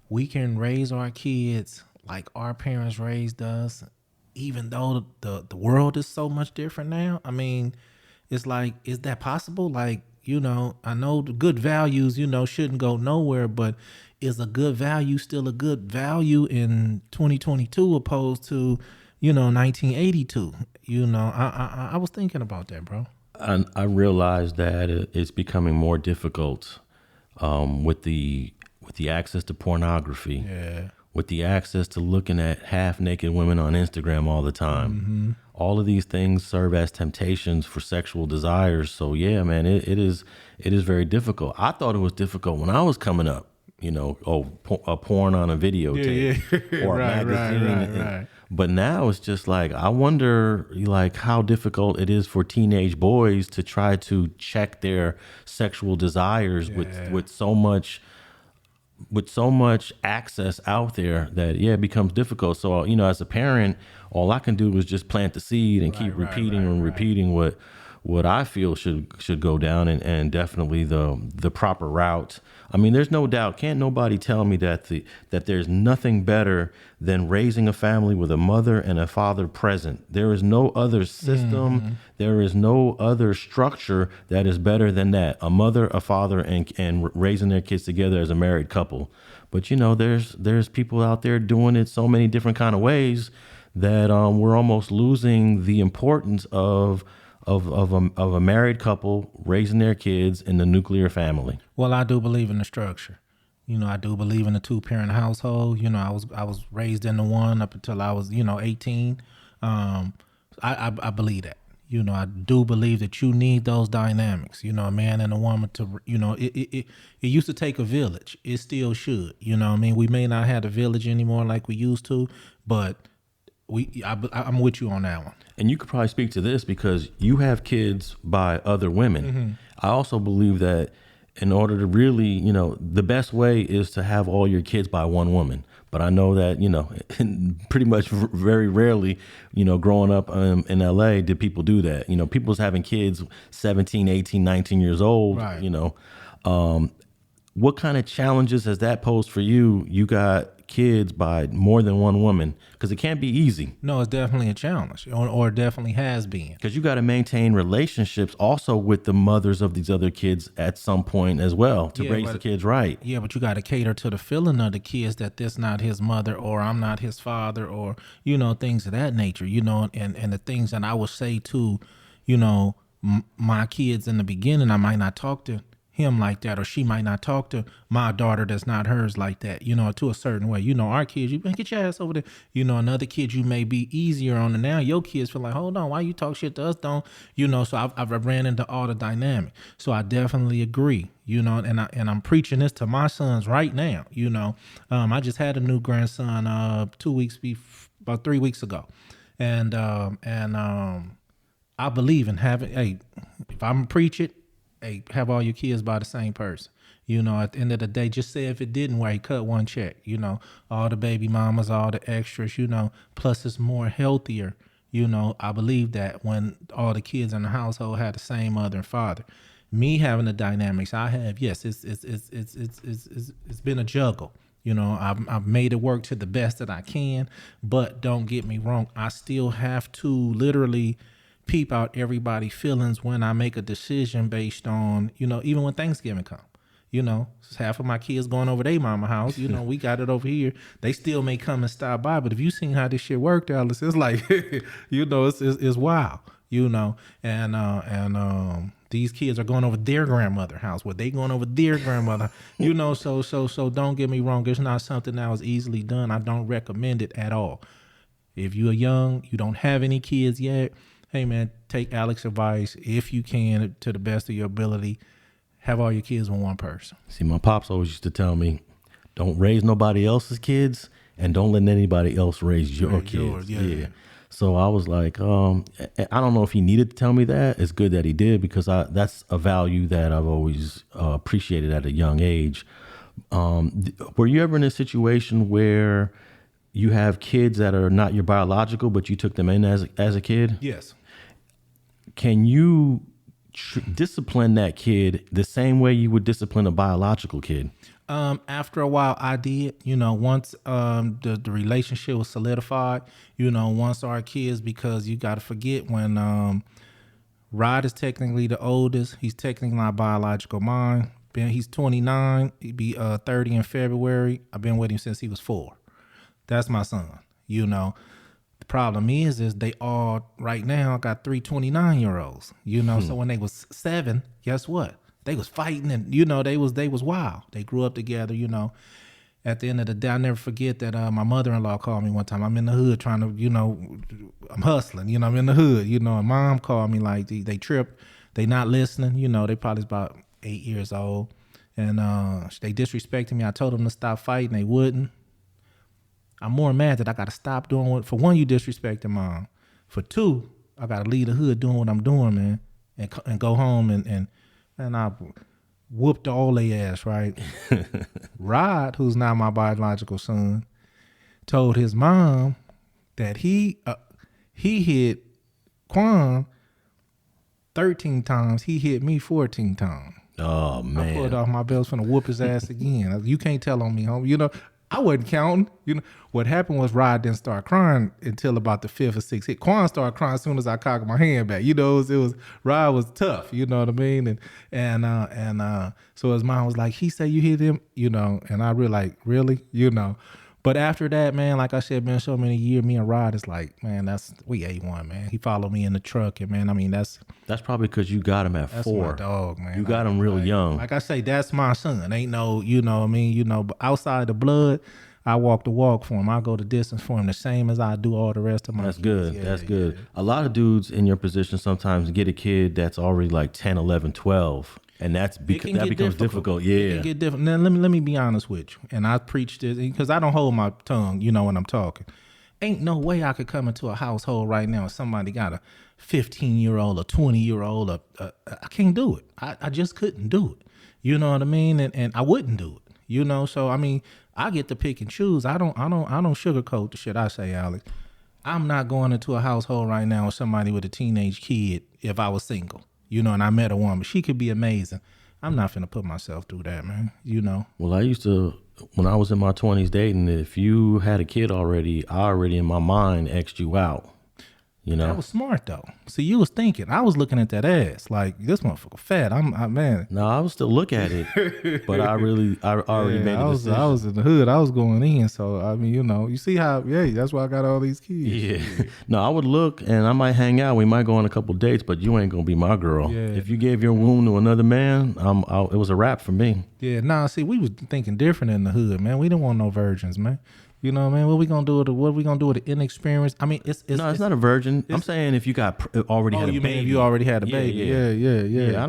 we can raise our kids like our parents raised us, even though the world is so much different now? I mean, it's like, is that possible? Like, I know the good values, shouldn't go nowhere, but is a good value still a good value in 2022 opposed to, 1982? I was thinking about that, bro. I realized that it's becoming more difficult with the access to pornography. Yeah. With the access to looking at half-naked women on Instagram all the time. Mm-hmm. All of these things serve as temptations for sexual desires. So yeah, man, it is very difficult. I thought it was difficult when I was coming up, a porn on a videotape or a magazine. Right. But now it's just like, I wonder like how difficult it is for teenage boys to try to check their sexual desires with so much access out there that it becomes difficult. So as a parent, all I can do is just plant the seed and keep repeating what what I feel should go down, and definitely the proper route. I mean, there's no doubt. Can't nobody tell me that there's nothing better than raising a family with a mother and a father present. There is no other system. There is no other structure that is better than that. A mother, a father, and raising their kids together as a married couple. But there's people out there doing it so many different kind of ways that we're almost losing the importance of a married couple raising their kids in the nuclear family. Well, I do believe in the structure. I do believe in a 2-parent household. I was raised in the one up until I was 18. I believe that. I do believe that you need those dynamics. A man and a woman to. It used to take a village. It still should. We may not have a village anymore like we used to, but I'm with you on that one. And you could probably speak to this because you have kids by other women. I also believe that in order to really, the best way is to have all your kids by one woman. But I know that, pretty much very rarely, growing up in LA, did people do that. People's having kids 17, 18, 19 years old, right. What kind of challenges has that posed for you? You got kids by more than one woman, because it can't be easy. No, it's definitely a challenge, or it definitely has been. Because you got to maintain relationships also with the mothers of these other kids at some point as well to raise the kids right. Yeah, but you got to cater to the feeling of the kids that this not his mother, or I'm not his father, or things of that nature. And the things that I would say to, my kids in the beginning, I might not talk to him like that, or she might not talk to my daughter that's not hers like that, to a certain way. Our kids, you get your ass over there. Another kid you may be easier on, and now your kids feel like, hold on, why you talk shit to us? Don't so I've ran into all the dynamic. So I definitely agree, and I'm preaching this to my sons right now. I just had a new grandson about 3 weeks ago, and I believe in having, if I'm preach it, have all your kids by the same person. At the end of the day, just say if it didn't work, cut one check. All the baby mamas, all the extras, plus it's more healthier. I believe that when all the kids in the household had the same mother and father. Me having the dynamics I have, yes, it's been a juggle. I've made it work to the best that I can, but don't get me wrong, I still have to literally peep out everybody's feelings when I make a decision based on, even when Thanksgiving come. Half of my kids going over their mama house. We got it over here. They still may come and stop by, but if you seen how this shit worked, Alice, it's like, it's wild. And these kids are going over their grandmother house, where they going over their grandmother. So don't get me wrong. It's not something that was easily done. I don't recommend it at all. If you're young, you don't have any kids yet, hey man, take Alex's advice if you can, to the best of your ability. Have all your kids with one person. See, my pops always used to tell me, don't raise nobody else's kids, and don't let anybody else raise your kids. Yeah. So I was like, I don't know if he needed to tell me that. It's good that he did, because that's a value that I've always appreciated at a young age. Were you ever in a situation where you have kids that are not your biological, but you took them in as a kid? Yes. Can you discipline that kid the same way you would discipline a biological kid? After a while, I did. Once the relationship was solidified, once our kids, because you got to forget when Rod is technically the oldest, he's technically my biological mine. He's 29, he'd be 30 in February. I've been with him since he was 4. That's my son. The problem is they all right now got 3 29-year-olds. So when they was 7, guess what? They was fighting, and they was wild. They grew up together. At the end of the day, I'll never forget that my mother-in-law called me one time. I'm in the hood trying to, I'm hustling. I'm in the hood. And mom called me like they tripped. They not listening. They probably about 8 years old, and they disrespected me. I told them to stop fighting. They wouldn't. I'm more mad that I got to stop doing what, for one, you disrespecting mom. For 2, I got to leave the hood doing what I'm doing, man, and go home and I whooped all their ass, right? Rod, who's not my biological son, told his mom that he hit Quan 13 times. He hit me 14 times. Oh, man. I pulled off my belt, finna whoop his ass again. You can't tell on me, homie. You know, I wasn't counting. You know, what happened was Rod didn't start crying until about the 5th or 6th hit. Quan started crying as soon as I cocked my hand back. You know, it was Rod was tough. You know what I mean? And so his mom was like, he said you hit him, you know, and I really like, really, you know. But after that, man, like I said, man, so many years, me and Rod is like, man, we A1, man. He followed me in the truck, and man, I mean, that's probably because you got him at that's 4. my dog, man. You got him real young. Like I say, that's my son. Ain't no, you know what I mean, you know, but outside the blood, I walk the walk for him. I go the distance for him, the same as I do all the rest of my That's kids. good. Yeah, That's yeah, good. yeah. A lot of dudes in your position sometimes get a kid that's already like 10, 11, 12. And that becomes difficult. Yeah. It can get difficult. Now, let me be honest with you. And I preach this because I don't hold my tongue, you know, when I'm talking. Ain't no way I could come into a household right now and somebody got a 15-year-old, a 20-year-old. I can't do it. I just couldn't do it. You know what I mean? And I wouldn't do it. You know, so I mean, I get to pick and choose. I don't sugarcoat the shit I say, Alex. I'm not going into a household right now with somebody with a teenage kid if I was single. You know, and I met a woman. She could be amazing. I'm not finna put myself through that, man. You know. Well, I used to, when I was in my 20s dating, if you had a kid already, I already in my mind X'd you out. You know? That was smart though. See, you was thinking. I was looking at that ass like this motherfucker fat. Man. No, I would still look at it, but I already made a decision. I was in the hood. I was going in. So I mean, you know, you see how? Yeah, that's why I got all these kids. Yeah. No, I would look, and I might hang out. We might go on a couple dates, but you ain't gonna be my girl. Yeah. If you gave your womb to another man, it was a wrap for me. Yeah. Nah. See, we was thinking different in the hood, man. We didn't want no virgins, man. You know what I mean? What we gonna do with the inexperience? I mean, it's not a virgin. I'm saying if you got already had a baby. You mean if you already had a baby? Yeah. Yeah,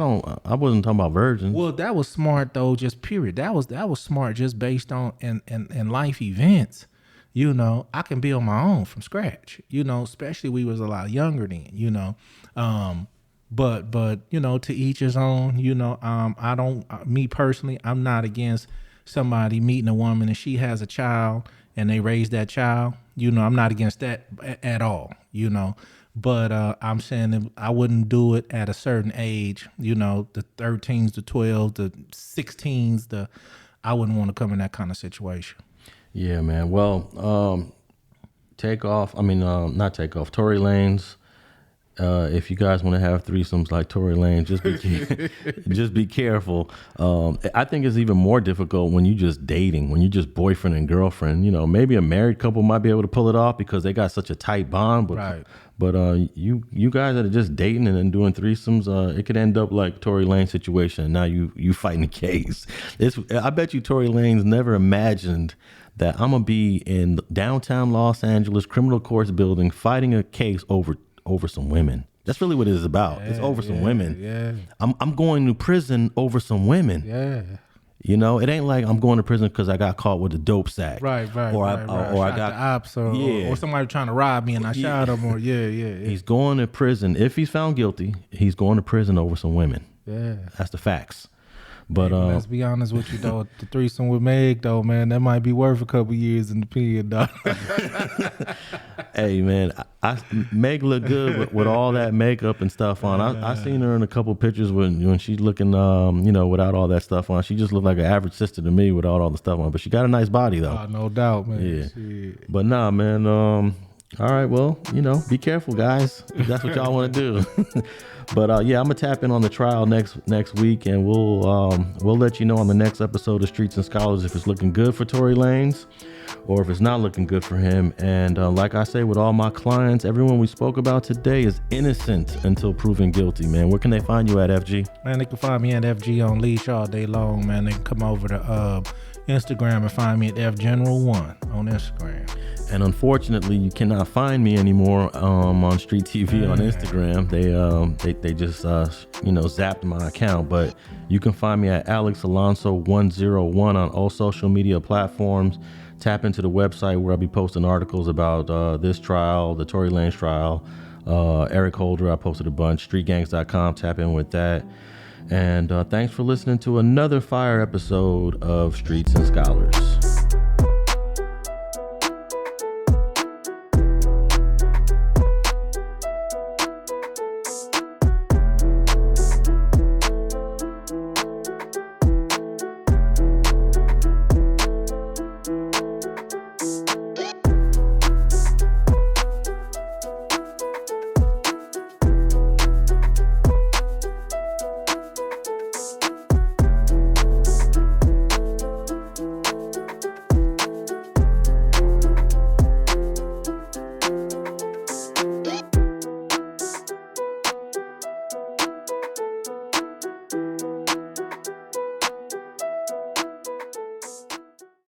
I wasn't talking about virgins. Well, that was smart though. Just period. That was smart. Just based on in life events. You know, I can build my own from scratch. You know, especially we was a lot younger then. You know, but you know, to each his own. You know, I don't. Me personally, I'm not against somebody meeting a woman and she has a child and they raise that child. You know, I'm not against that at all. You know. But I'm saying that I wouldn't do it at a certain age, you know, the 13s, the 12s, the 16s, I wouldn't want to come in that kind of situation. Yeah, man. Well, Tory Lanez. If you guys want to have threesomes like Tory Lanez, just be careful. I think it's even more difficult when you just dating, when you just boyfriend and girlfriend. You know, maybe a married couple might be able to pull it off because they got such a tight bond. But right. But you guys that are just dating and then doing threesomes, it could end up like Tory Lanez situation. Now you fighting the case. I bet you Tory Lanez never imagined that I'm gonna be in downtown Los Angeles criminal courts building fighting a case over some women. That's really what it is about. It's over some women. Yeah. I'm going to prison over some women. Yeah. You know, it ain't like I'm going to prison because I got caught with a dope sack. Right. Or I got the ops or somebody trying to rob me and I shot him or yeah. He's going to prison. If he's found guilty, he's going to prison over some women. Yeah. That's the facts. But let's be honest with you though, the threesome with Meg though, man, that might be worth a couple years in the pen, dog. Hey man, Meg looked good with all that makeup and stuff on. I seen her in a couple pictures when she's looking, without all that stuff on. She just looked like an average sister to me without all the stuff on. But she got a nice body though. Oh, no doubt, man. Yeah. Shit. But nah, man. All right, well, be careful, guys. If that's what y'all want to do. But I'm gonna tap in on the trial next week, and we'll let you know on the next episode of Streets and Scholars if it's looking good for Tory Lanez or if it's not looking good for him. And like I say with all my clients, everyone we spoke about today is innocent until proven guilty, man. Where can they find you at, FG? Man, they can find me at FG on Leash all day long, man. They can come over to Instagram and find me at FGeneral1 on Instagram. And unfortunately, you cannot find me anymore on StreetTV on Instagram. They just zapped my account, but you can find me at Alex Alonso 101 on all social media platforms. Tap into the website where I'll be posting articles about this trial, the Tory Lanez trial. Eric Holder, I posted a bunch. StreetGangs.com. Tap in with that. And thanks for listening to another fire episode of Streets and Scholars.